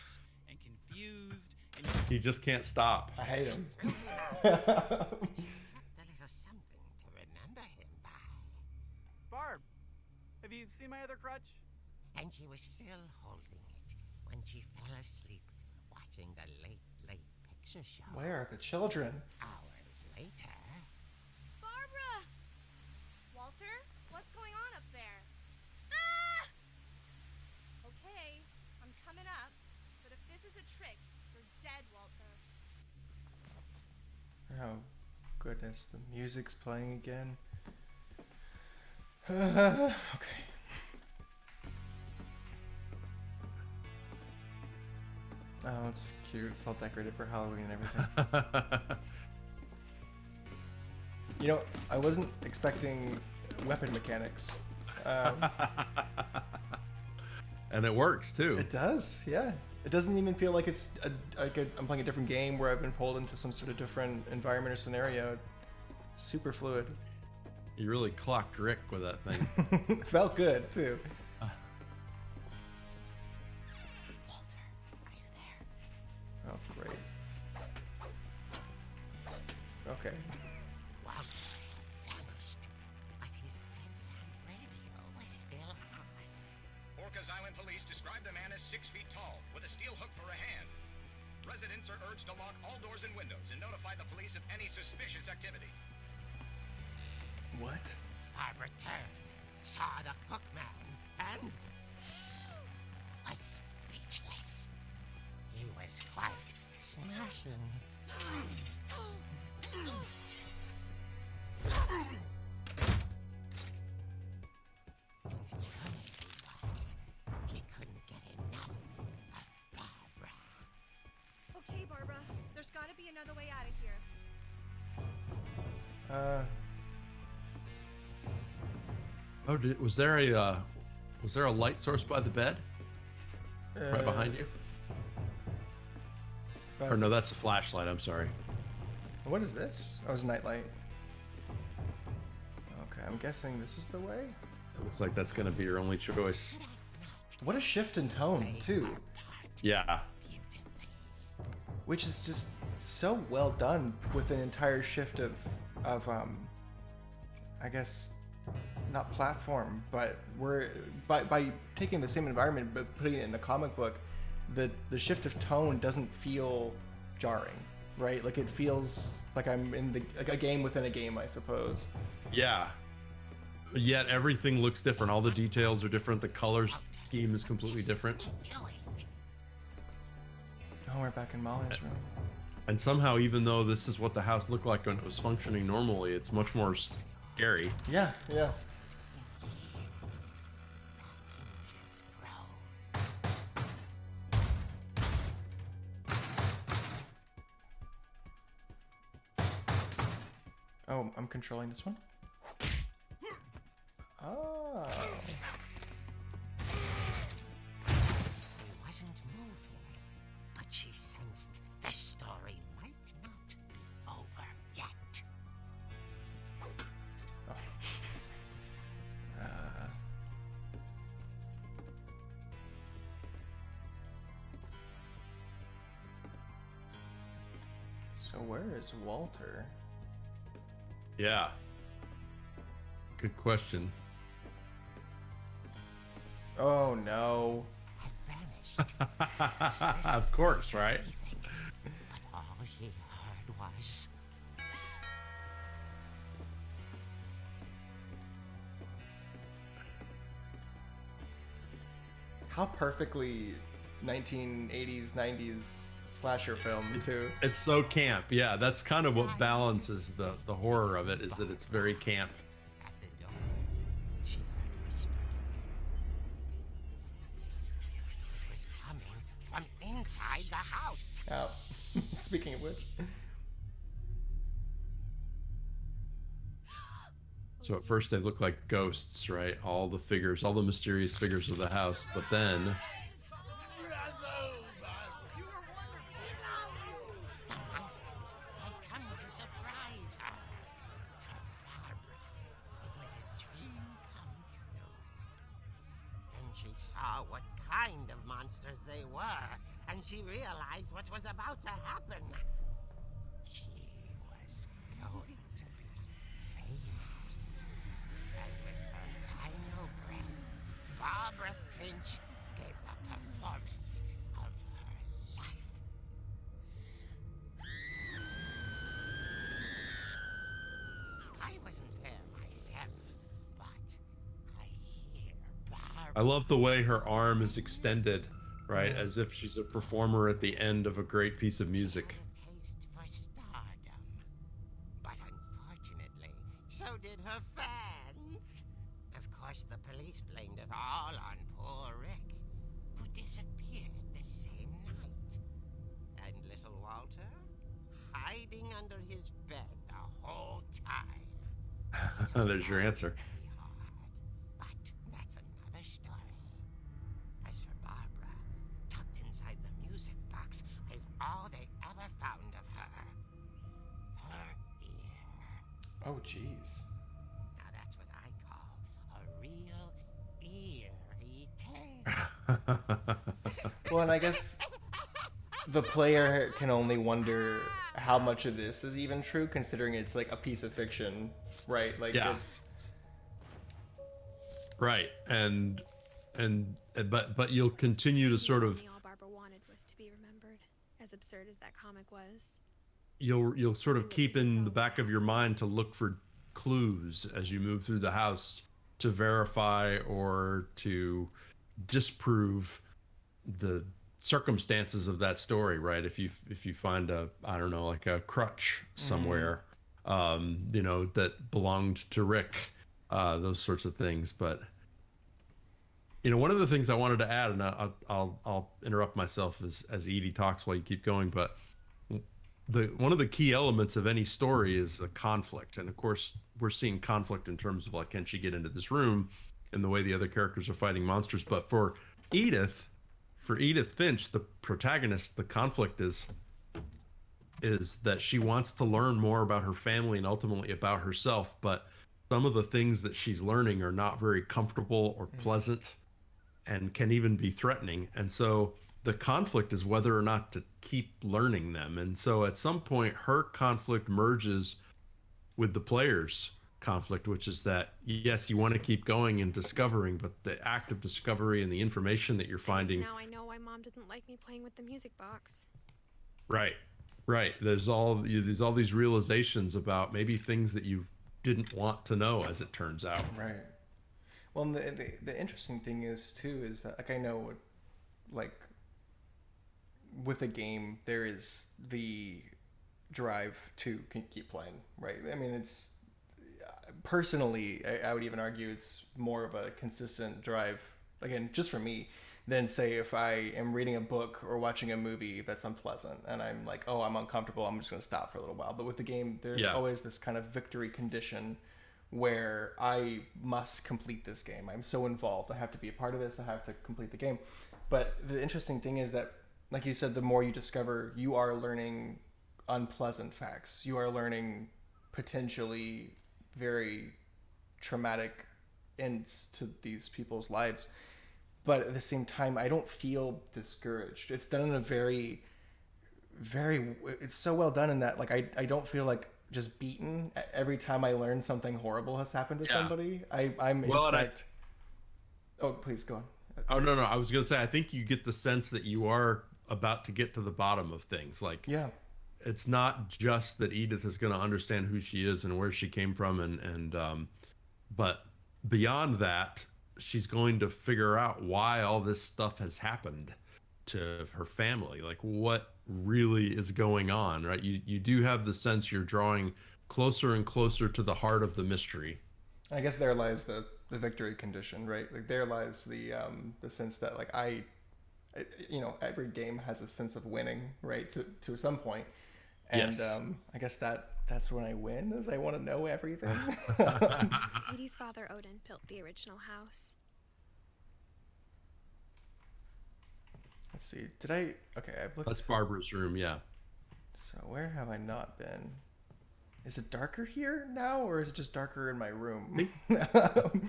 and confused and He just can't stop. I hate him. Threw him out. She kept a little something to remember him by. Barb, have you seen my other crutch? And she was still holding it when she fell asleep watching the late picture show. Where are the children? Hours later. Barbara! Walter, what's going on up there? Ah! Okay, I'm coming up, but if this is a trick, you're dead, Walter. Oh goodness, the music's playing again. Okay. Oh, it's cute. It's all decorated for Halloween and everything. You know, I wasn't expecting weapon mechanics. and it works too. It does, yeah. It doesn't even feel like it's I'm playing a different game where I've been pulled into some sort of different environment or scenario. Super fluid. You really clocked Rick with that thing. Felt good too. Walter, are you there? Oh, great. Okay. Walter vanished, but his bedside radio was still on. Orcas Island police described the man as 6 feet tall, with a steel hook for a hand. Residents are urged to lock all doors and windows and notify the police of any suspicious activity. What? Barbara turned, saw the hook man, and was speechless. He was quite smashing. And he was. He couldn't get enough of Barbara. Okay, Barbara, there's gotta be another way out of here. Oh, was there a light source by the bed? Right behind you? Or no, that's a flashlight. I'm sorry. What is this? Oh, it's a nightlight. Okay, I'm guessing this is the way. It looks like that's going to be your only choice. What a shift in tone, too. Yeah. Which is just so well done with an entire shift of I guess not platform, but we're by taking the same environment but putting it in a comic book, the shift of tone doesn't feel jarring, right? Like it feels like I'm in a game within a game, I suppose. Yeah. Yet everything looks different. All the details are different. The color scheme is completely different. Oh, we're back in Molly's room. And somehow, even though this is what the house looked like when it was functioning normally, it's much more scary. Yeah, yeah. Oh, I'm controlling this one? Oh. He wasn't moving, but she sensed the story might not be over yet. Oh. So where is Walter? Yeah. Good question. Oh no. Of course, right? But all she heard was... How perfectly 1980s, 90s slasher film, too. It's so camp. Yeah, that's kind of what balances the horror of it, is that it's very camp. At the door, she heard whispering. It was coming from inside the house. Oh. Speaking of which. So at first they look like ghosts, right? All the figures, all the mysterious figures of the house, but then... The monsters had come to surprise her. For Barbara, it was a dream come true. Then she saw what kind of monsters they were, and she realized what was about to happen. She was going to be famous. And with her final breath, Barbara Finch gave the performance of her life. I wasn't there myself, but I hear Barbara. I love the way her arm is extended, right? As if she's a performer at the end of a great piece of music. Taste for stardom. But unfortunately, so did her fans. Of course, the police blamed it all on poor Rick, who disappeared the same night. And little Walter, hiding under his bed the whole time. There's your answer. But that's another story. As for box was all they ever found of her. Her ear. Oh, jeez. Now that's what I call a real eerie tale. Well, and I guess the player can only wonder how much of this is even true, considering it's like a piece of fiction, right? Like, Yeah. it's... Right, but you'll continue to sort of All Barbara wanted was to be remembered, as absurd as that comic was. you'll sort of keep in the back of your mind to look for clues as you move through the house to verify or to disprove the circumstances of that story, right? If you find a, I don't know, like a crutch somewhere, you know, that belonged to Rick, those sorts of things. But you know, one of the things I wanted to add, and I'll interrupt myself as Edie talks while you keep going, but one of the key elements of any story is a conflict. And of course, we're seeing conflict in terms of like, can she get into this room and the way the other characters are fighting monsters. But for Edith Finch, the protagonist, the conflict is that she wants to learn more about her family and ultimately about herself. But some of the things that she's learning are not very comfortable or pleasant and can even be threatening. And so the conflict is whether or not to keep learning them. And so at some point, her conflict merges with the player's conflict, which is that, yes, you want to keep going and discovering, but the act of discovery and the information that you're finding. Now I know why Mom didn't like me playing with the music box. Right. There's all these realizations about maybe things that you didn't want to know, as it turns out. Right. Well, and the interesting thing is too is that, like, I know, like, with a game there is the drive to keep playing, right? I mean, it's personally, I would even argue it's more of a consistent drive, again, just for me, than say if I am reading a book or watching a movie that's unpleasant and I'm like, oh, I'm uncomfortable, I'm just going to stop for a little while. But with the game, there's always this kind of victory condition where I must complete this game. I'm so involved. I have to be a part of this. I have to complete the game. But the interesting thing is that, like you said, the more you discover, you are learning unpleasant facts. You are learning potentially very traumatic ends to these people's lives. But at the same time, I don't feel discouraged. It's done in a very, very, it's so well done in that, like, I don't feel like just beaten every time I learn something horrible has happened to somebody. I'm well, in fact... Oh, please go on. Oh, no. I was going to say, I think you get the sense that you are about to get to the bottom of things. Like, it's not just that Edith is going to understand who she is and where she came from, but beyond that, she's going to figure out why all this stuff has happened to her family. Like, what really is going on, right? You do have the sense you're drawing closer and closer to the heart of the mystery. I guess there lies the victory condition, right? Like, there lies the sense that, like, every game has a sense of winning, right? To some point. And I guess that's when I win, is I want to know everything. Edie's father, Odin, built the original house. Let's see. I've looked. That's Barbara's room, yeah. So where have I not been? Is it darker here now, or is it just darker in my room? It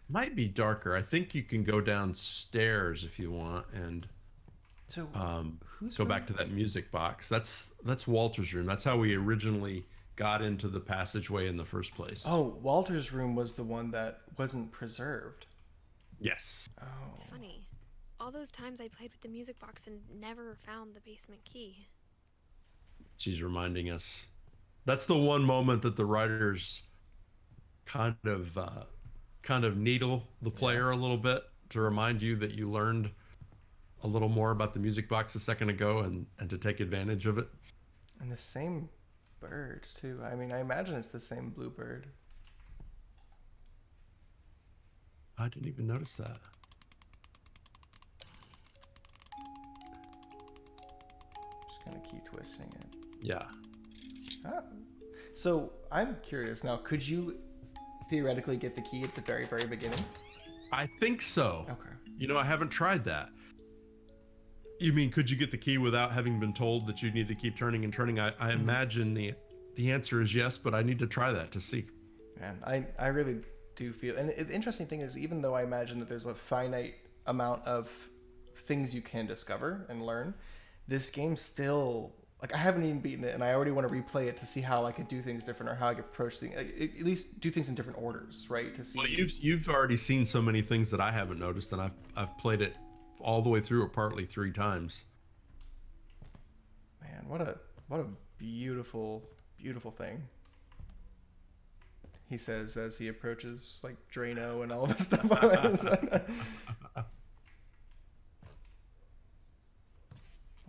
might be darker. I think you can go downstairs if you want and go back to that music box. That's Walter's room. That's how we originally got into the passageway in the first place. Oh, Walter's room was the one that wasn't preserved. Yes. Oh. It's funny. All those times I played with the music box and never found the basement key. She's reminding us. That's the one moment that the writers kind of needle the player a little bit to remind you that you learned a little more about the music box a second ago and to take advantage of it. And the same bird too. I mean, I imagine it's the same bluebird. I didn't even notice that. Just gonna keep twisting it. Yeah. Ah. So I'm curious now, could you theoretically get the key at the very, very beginning? I think so. Okay. You know, I haven't tried that. You mean, could you get the key without having been told that you need to keep turning and turning? I imagine the answer is yes, but I need to try that to see. Man, I really do feel, and the interesting thing is, even though I imagine that there's a finite amount of things you can discover and learn, this game still, like, I haven't even beaten it, and I already want to replay it to see how I could do things different, or how I could approach things, at least do things in different orders, right? To see. Well, you've already seen so many things that I haven't noticed, and I've played it all the way through, or partly 3 times. Man, what a beautiful thing. He says as he approaches, like, Drano and all the stuff on his side.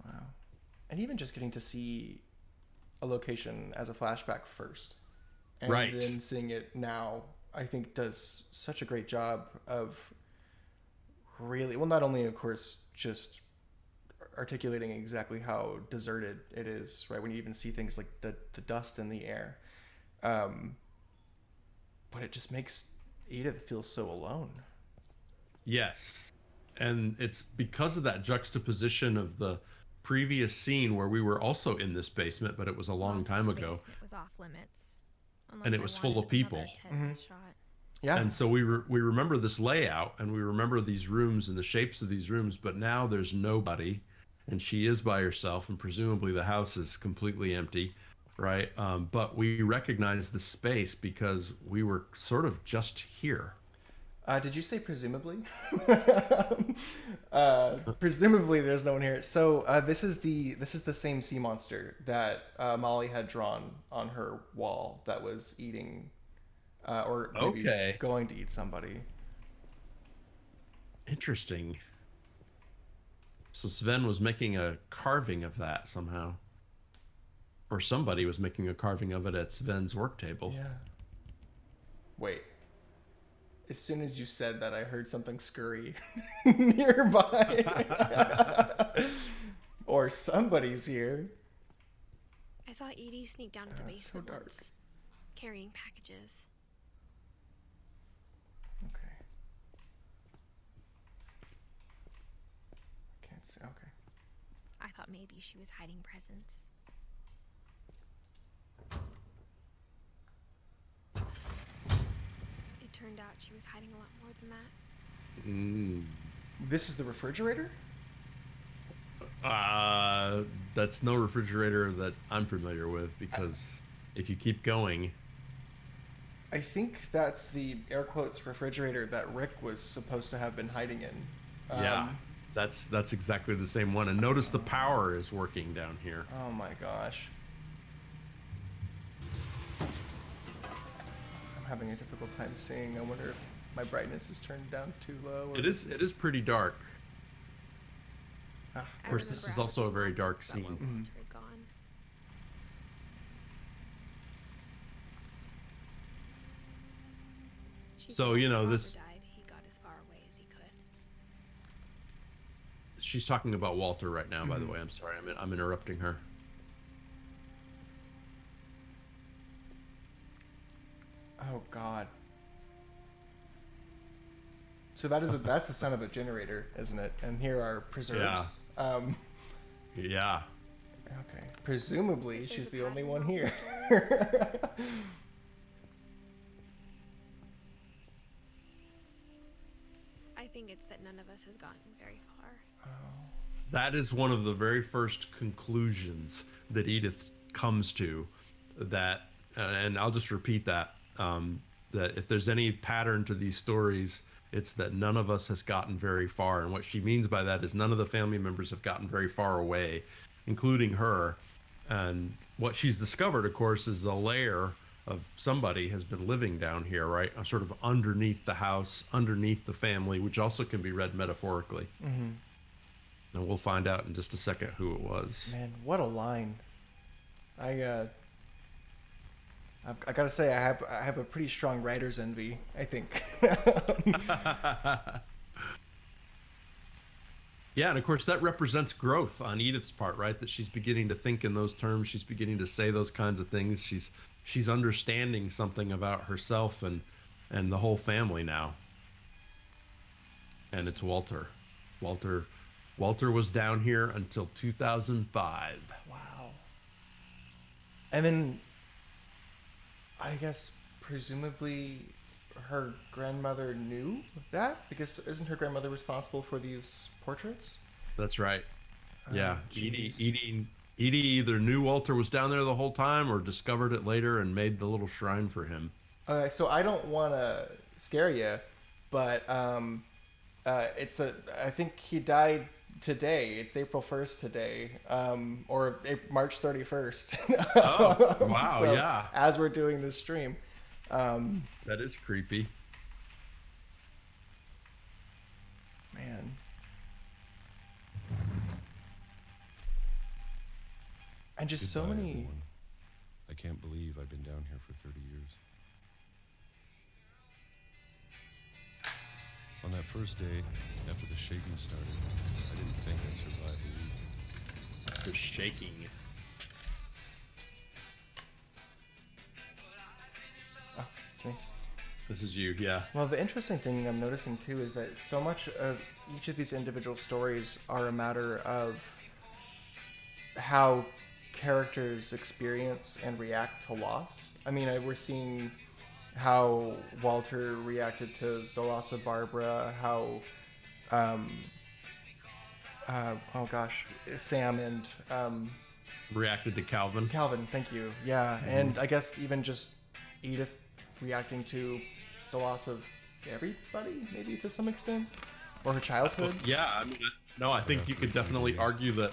Wow. And even just getting to see a location as a flashback first, and then seeing it now, I think does such a great job of really, well, not only, of course, just articulating exactly how deserted it is, right? When you even see things like the dust in the air. But it just makes Edith feel so alone. Yes. And it's because of that juxtaposition of the previous scene where we were also in this basement, but it was a long time ago. Basement was off limits. And it was full of people. Shot. Yeah. And so we remember this layout, and we remember these rooms and the shapes of these rooms, but now there's nobody, and she is by herself, and presumably the house is completely empty. Right. But we recognize the space because we were sort of just here. Did you say presumably? Presumably there's no one here. So this is the same sea monster that Molly had drawn on her wall that was eating or maybe going to eat somebody. Interesting. So Sven was making a carving of that somehow. Or somebody was making a carving of it at Sven's work table. Yeah. Wait. As soon as you said that, I heard something scurry nearby. Or somebody's here. I saw Edie sneak down to the basement so dark. once, carrying packages. Okay. Can't see. Okay. I thought maybe she was hiding presents. It turned out she was hiding a lot more than that. This is the refrigerator? That's no refrigerator that I'm familiar with, because if you keep going... I think that's the air quotes refrigerator that Rick was supposed to have been hiding in. Yeah, that's exactly the same one. And notice the power is working down here. Oh my gosh. I'm having a difficult time seeing. I wonder if my brightness is turned down too low. It is pretty dark. Of course, this is also a very dark scene. So, you know, this... Died, he got as far away as he could. She's talking about Walter right now, by the way. I'm sorry, I'm interrupting her. Oh God. So that's the sound of a generator, isn't it? And here are preserves. Yeah. Okay. Presumably, she's the only one here. I think it's that none of us has gotten very far. That is one of the very first conclusions that Edith comes to. That, and I'll just repeat that, that if there's any pattern to these stories, it's that none of us has gotten very far. And what she means by that is none of the family members have gotten very far away, including her. And what she's discovered, of course, is a layer of somebody has been living down here, right? Sort of underneath the house, underneath the family, which also can be read metaphorically. Mm-hmm. And we'll find out in just a second who it was. Man, what a line! I gotta say, I have a pretty strong writer's envy, I think. Yeah, and of course that represents growth on Edith's part, right? That she's beginning to think in those terms. She's beginning to say those kinds of things. She's understanding something about herself and the whole family now. And it's Walter. Walter Walter was down here until 2005. Wow. And then, I guess, presumably, her grandmother knew that? Because isn't her grandmother responsible for these portraits? That's right. Yeah. Jeez. Edie either knew Walter was down there the whole time or discovered it later and made the little shrine for him. Okay, so I don't want to scare you, but I think he died today. It's April 1st today, or March 31st. Oh, wow, So, yeah. As we're doing this stream. That is creepy. Man. And just so Goodbye, many... everyone. I can't believe I've been down here for 30 years. On that first day, after the shaking started, I didn't think I'd survive the week. The shaking. Oh, it's me. This is you, yeah. Well, the interesting thing I'm noticing too is that so much of each of these individual stories are a matter of how characters experience and react to loss. I mean, we're seeing how Walter reacted to the loss of Barbara, how Sam and reacted to Calvin. Calvin, thank you. Yeah, and I guess even just Edith reacting to the loss of everybody, maybe to some extent, or her childhood. Yeah, I mean, no, I think you could definitely argue that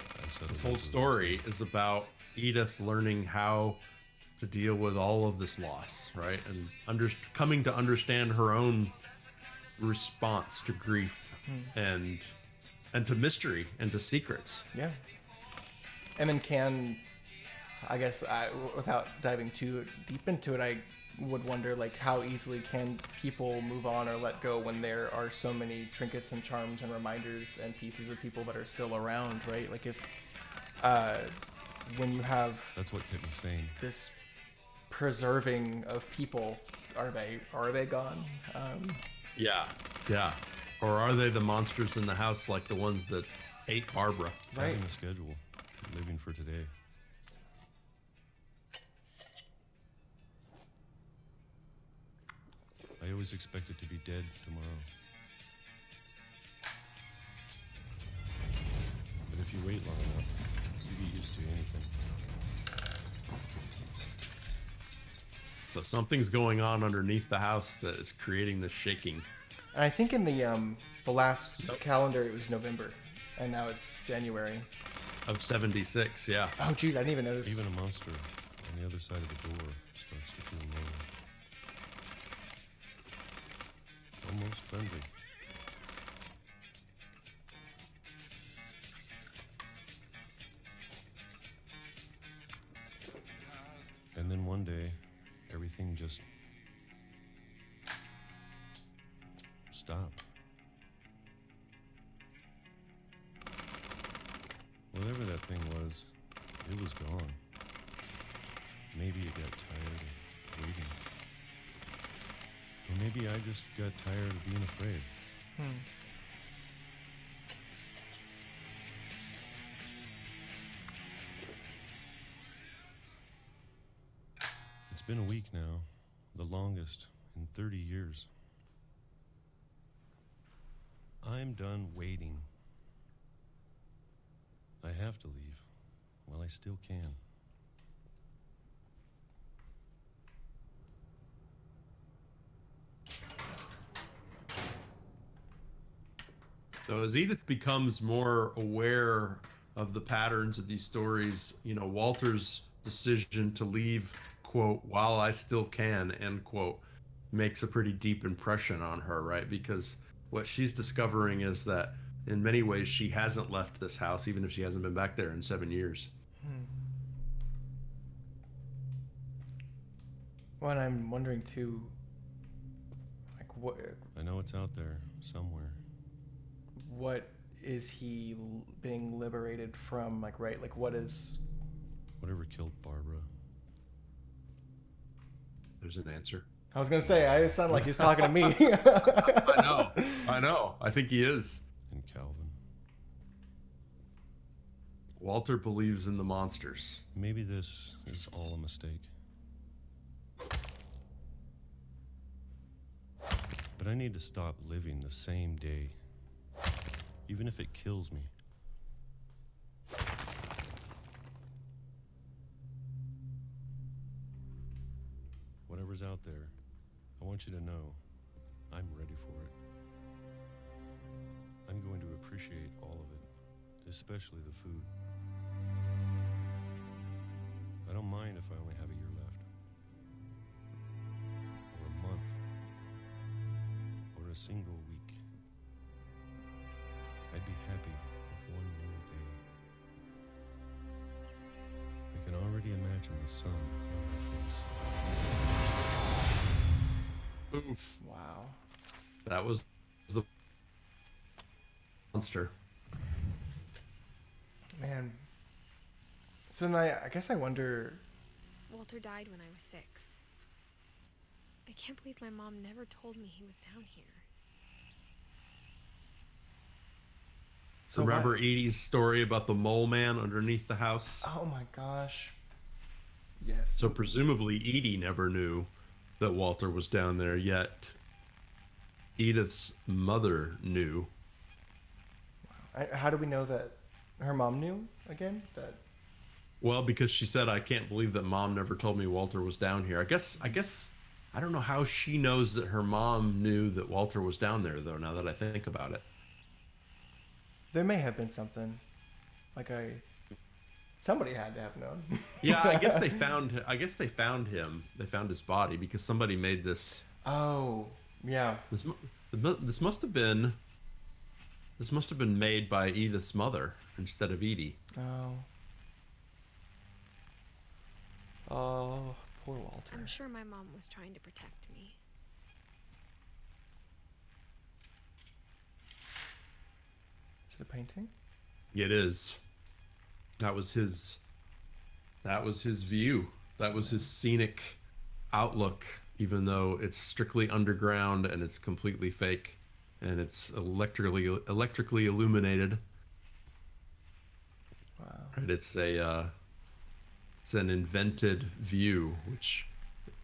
this whole story is about Edith learning how to deal with all of this loss, right? And coming to understand her own response to grief and to mystery and to secrets. Yeah. And then without diving too deep into it, I would wonder like how easily can people move on or let go when there are so many trinkets and charms and reminders and pieces of people that are still around, right? Like if when you have That's what kept me sane. this preserving of people, are they gone? Yeah. Or are they the monsters in the house like the ones that ate Barbara? Right. Having a schedule, living for today. I always expected to be dead tomorrow. But if you wait long enough, you get used to anything. So something's going on underneath the house that is creating this shaking. And I think in the last calendar it was November, and now it's January. Of 76, yeah. Oh geez, I didn't even notice. Even a monster on the other side of the door starts to feel low. Almost friendly. And then one day, everything just stopped. Whatever that thing was, it was gone. Maybe it got tired of waiting. Or maybe I just got tired of being afraid. It's been a week now, the longest in 30 years. I'm done waiting. I have to leave while I still can. So as Edith becomes more aware of the patterns of these stories, Walter's decision to leave, quote, while I still can, end quote, makes a pretty deep impression on her, right? Because what she's discovering is that in many ways she hasn't left this house, even if she hasn't been back there in 7 years. Well, and I'm wondering too, like what I know it's out there somewhere. What is he being liberated from? Like, right? Like, what is... Whatever killed Barbara. There's an answer. I was going to say, it sounded like he was talking to me. I know. I think he is. And Calvin. Walter believes in the monsters. Maybe this is all a mistake. But I need to stop living the same day, even if it kills me. Whatever's out there, I want you to know I'm ready for it. I'm going to appreciate all of it, especially the food. I don't mind if I only have a year left, or a month, or a single week. I'd be happy with one new day. I can already imagine the sun on my face. Oof. Wow. That was the monster. Man. So then I guess I wonder. Walter died when I was 6. I can't believe my mom never told me he was down here. So remember Edie's story about the mole man underneath the house? Oh my gosh. Yes. So presumably Edie never knew that Walter was down there, yet Edith's mother knew. How do we know that her mom knew again? That. Well, because she said, I can't believe that mom never told me Walter was down here. I guess I don't know how she knows that her mom knew that Walter was down there, though, now that I think about it. There may have been something. Somebody had to have known. Yeah, I guess they found him. They found his body because somebody made this. Oh, yeah. This must have been made by Edith's mother instead of Edie. Oh. Oh, poor Walter. I'm sure my mom was trying to protect me. Is it a painting? It is. That was his view. That was his scenic outlook, even though it's strictly underground and it's completely fake and it's electrically illuminated. Wow. And it's an invented view, which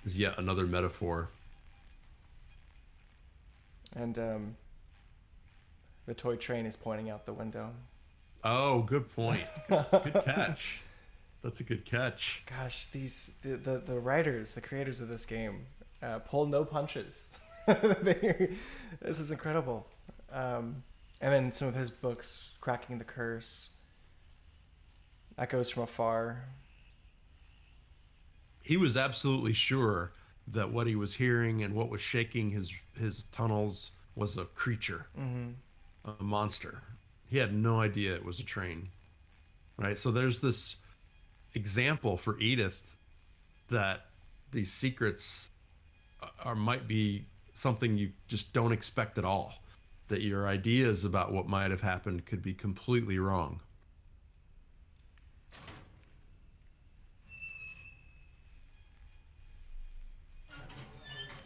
is yet another metaphor. And the toy train is pointing out the window. Oh, good point. Good catch. That's a good catch. Gosh, the writers, the creators of this game, pull no punches. This is incredible. And then some of his books, Cracking the Curse, Echoes from Afar. He was absolutely sure that what he was hearing and what was shaking his tunnels was a creature, a monster. He had no idea it was a train, right? So there's this example for Edith that these secrets might be something you just don't expect at all, that your ideas about what might have happened could be completely wrong.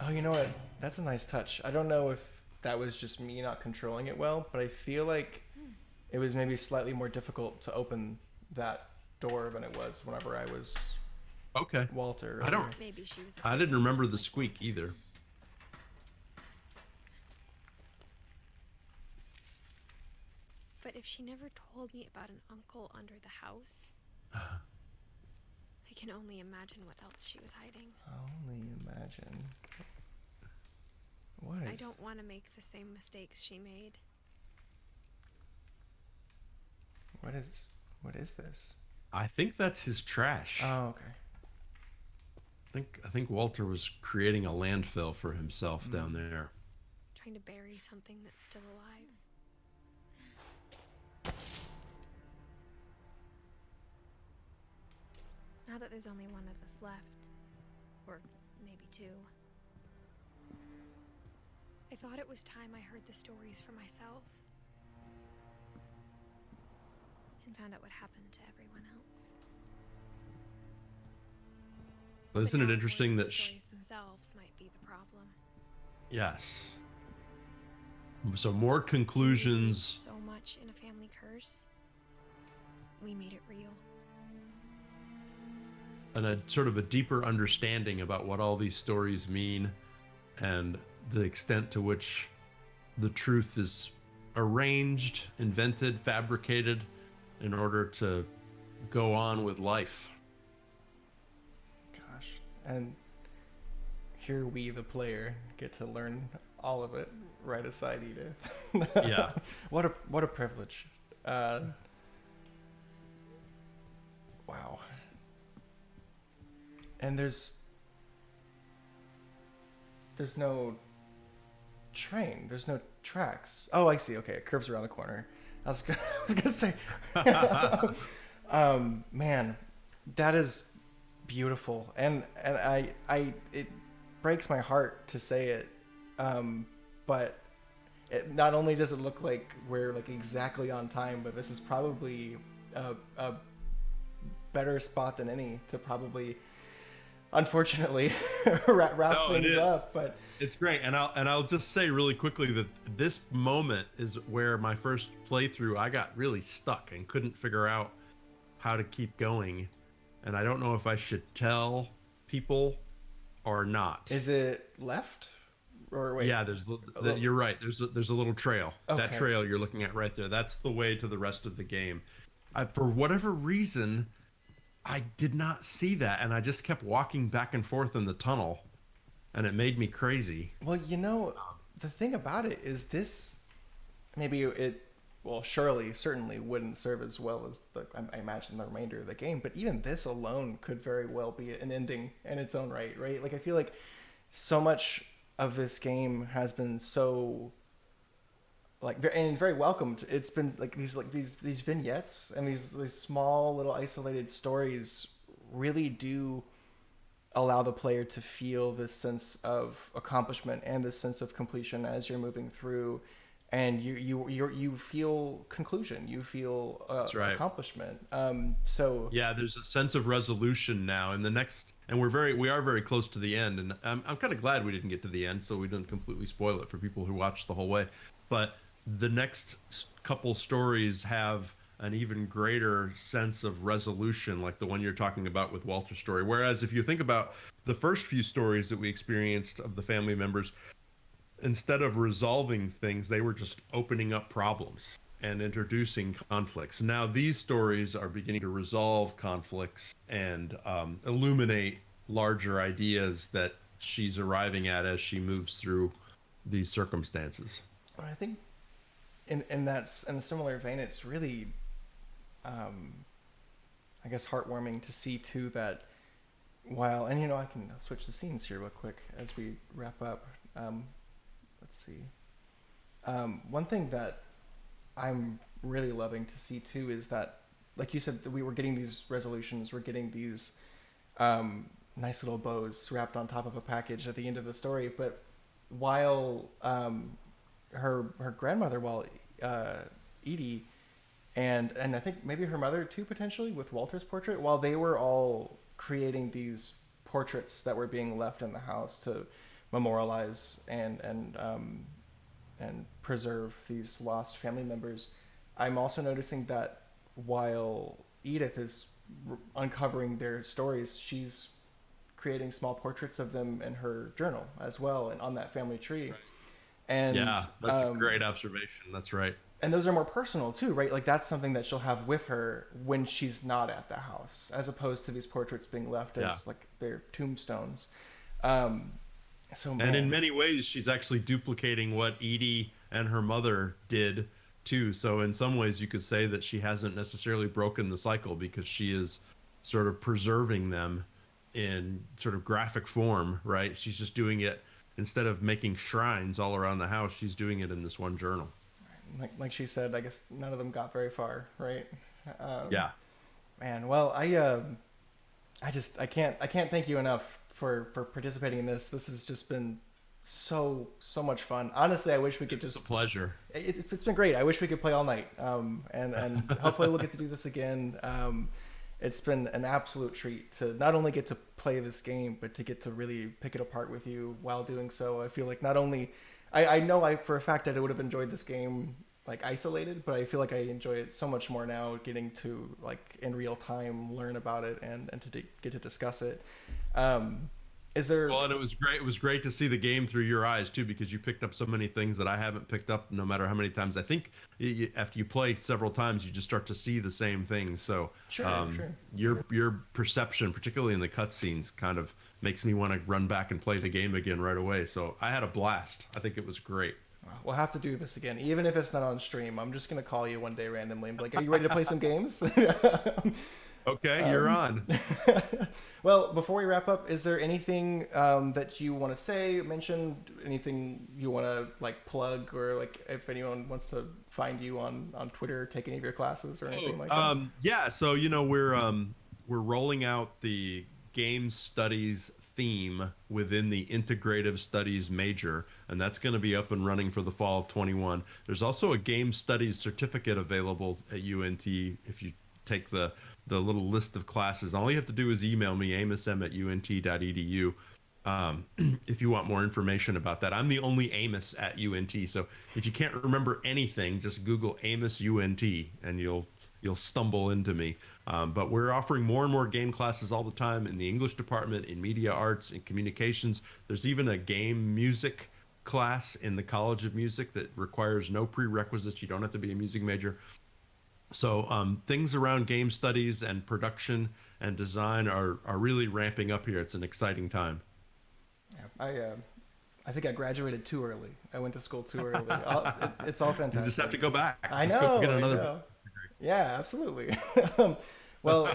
Oh, you know what? That's a nice touch. I don't know if that was just me not controlling it well, but I feel like it was maybe slightly more difficult to open that door than it was whenever I was Walter. Maybe she was. I didn't remember the squeak either. But if she never told me about an uncle under the house, I can only imagine what else she was hiding. Only imagine. I don't want to make the same mistakes she made. What is this? I think that's his trash. Oh, okay. I think Walter was creating a landfill for himself down there. Trying to bury something that's still alive. Now that there's only one of us left, or maybe 2, I thought it was time I heard the stories for myself and found out what happened to everyone else. Well, isn't it interesting that the stories themselves might be the problem? Yes. So more conclusions. So much in a family curse. We made it real. And a sort of a deeper understanding about what all these stories mean and the extent to which the truth is arranged, invented, fabricated in order to go on with life. Gosh. And here we, the player, get to learn all of it right aside Edith. Yeah. What a privilege. Wow. And there's no train. There's no tracks. Oh, I see. Okay, it curves around the corner. I was gonna say, man, that is beautiful, and it breaks my heart to say it, but it not only does it look like we're like exactly on time, but this is probably a better spot than any to probably, unfortunately, wrap things up. But it's great, and I'll just say really quickly that this moment is where my first playthrough I got really stuck and couldn't figure out how to keep going, and I don't know if I should tell people or not. Is it left or wait? Yeah, you're right. There's a little trail. Okay. That trail you're looking at right there. That's the way to the rest of the game. For whatever reason, I did not see that, and I just kept walking back and forth in the tunnel, and it made me crazy. Well, the thing about it is this, maybe it, well, certainly wouldn't serve as well as I imagine the remainder of the game, but even this alone could very well be an ending in its own right? Like, I feel like so much of this game has been so, like, and very welcomed. It's been like these vignettes and these small little isolated stories really do allow the player to feel this sense of accomplishment and this sense of completion as you're moving through, and you feel conclusion, you feel accomplishment. So yeah, there's a sense of resolution now in the next, and we are very close to the end, and I'm kind of glad we didn't get to the end, so we didn't completely spoil it for people who watched the whole way. But the next couple stories have an even greater sense of resolution, like the one you're talking about with Walter's story. Whereas if you think about the first few stories that we experienced of the family members, instead of resolving things, they were just opening up problems and introducing conflicts. Now these stories are beginning to resolve conflicts and illuminate larger ideas that she's arriving at as she moves through these circumstances. I think in a similar vein, it's really, I guess, heartwarming to see too that while, and I can switch the scenes here real quick as we wrap up. Let's see. One thing that I'm really loving to see too is that, like you said, we were getting these resolutions, we're getting these nice little bows wrapped on top of a package at the end of the story, but while her grandmother, Edie, and I think maybe her mother too, potentially, with Walter's portrait, while they were all creating these portraits that were being left in the house to memorialize and preserve these lost family members, I'm also noticing that while Edith is uncovering their stories, she's creating small portraits of them in her journal as well, and on that family tree. Right. And yeah, that's a great observation. That's right. And those are more personal too, right? Like that's something that she'll have with her when she's not at the house, as opposed to these portraits being left as like their tombstones. And in many ways, she's actually duplicating what Edie and her mother did too. So in some ways, you could say that she hasn't necessarily broken the cycle, because she is sort of preserving them in sort of graphic form, right? She's just doing it, instead of making shrines all around the house, she's doing it in this one journal. Like she said, I guess none of them got very far, right? Yeah. Man, well, I can't thank you enough for participating in this. This has just been so much fun. Honestly, I wish we could just... It's a pleasure. It's been great. I wish we could play all night. And hopefully we'll get to do this again. It's been an absolute treat to not only get to play this game, but to get to really pick it apart with you while doing so. I feel like not only... I know for a fact that I would have enjoyed this game like isolated, but I feel like I enjoy it so much more now, getting to like in real time learn about it and get to discuss it. Is there? Well, and it was great. It was great to see the game through your eyes too, because you picked up so many things that I haven't picked up, no matter how many times. I think after you play several times, you just start to see the same things. So sure. Your perception, particularly in the cutscenes, kind of makes me want to run back and play the game again right away. So I had a blast. I think it was great. We'll have to do this again, even if it's not on stream. I'm just gonna call you one day randomly and be like, "Are you ready to play some games?" Okay, you're on. Well, before we wrap up, is there anything that you want to say, mention, anything you want to like plug, or like if anyone wants to find you on Twitter, take any of your classes or anything like that? Yeah, so we're rolling out the game studies theme within the integrative studies major, and that's going to be up and running for the fall of 21. There's also a game studies certificate available at UNT if you take the little list of classes. All you have to do is email me, amosm@unt.edu, if you want more information about that. I'm the only Amos at UNT, so if you can't remember anything, just Google Amos UNT and you'll stumble into me. But we're offering more and more game classes all the time in the English department, in media arts, in communications. There's even a game music class in the College of Music that requires no prerequisites. You don't have to be a music major. So things around game studies and production and design are really ramping up here. It's an exciting time. Yeah, I think I graduated too early. I went to school too early. It's all fantastic. You just have to go back. I know. Go get another. I know. Yeah, absolutely. Well,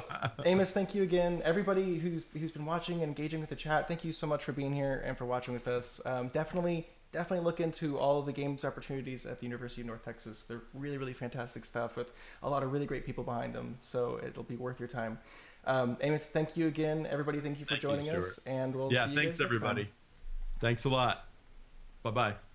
Amos, thank you again. Everybody who's been watching and engaging with the chat, thank you so much for being here and for watching with us. Definitely look into all of the games opportunities at the University of North Texas. They're really, really fantastic stuff with a lot of really great people behind them. So it'll be worth your time. Amos, thank you again. Everybody, thank you for joining us. And we'll see you guys thanks, next everybody. time. Thanks a lot. Bye-bye.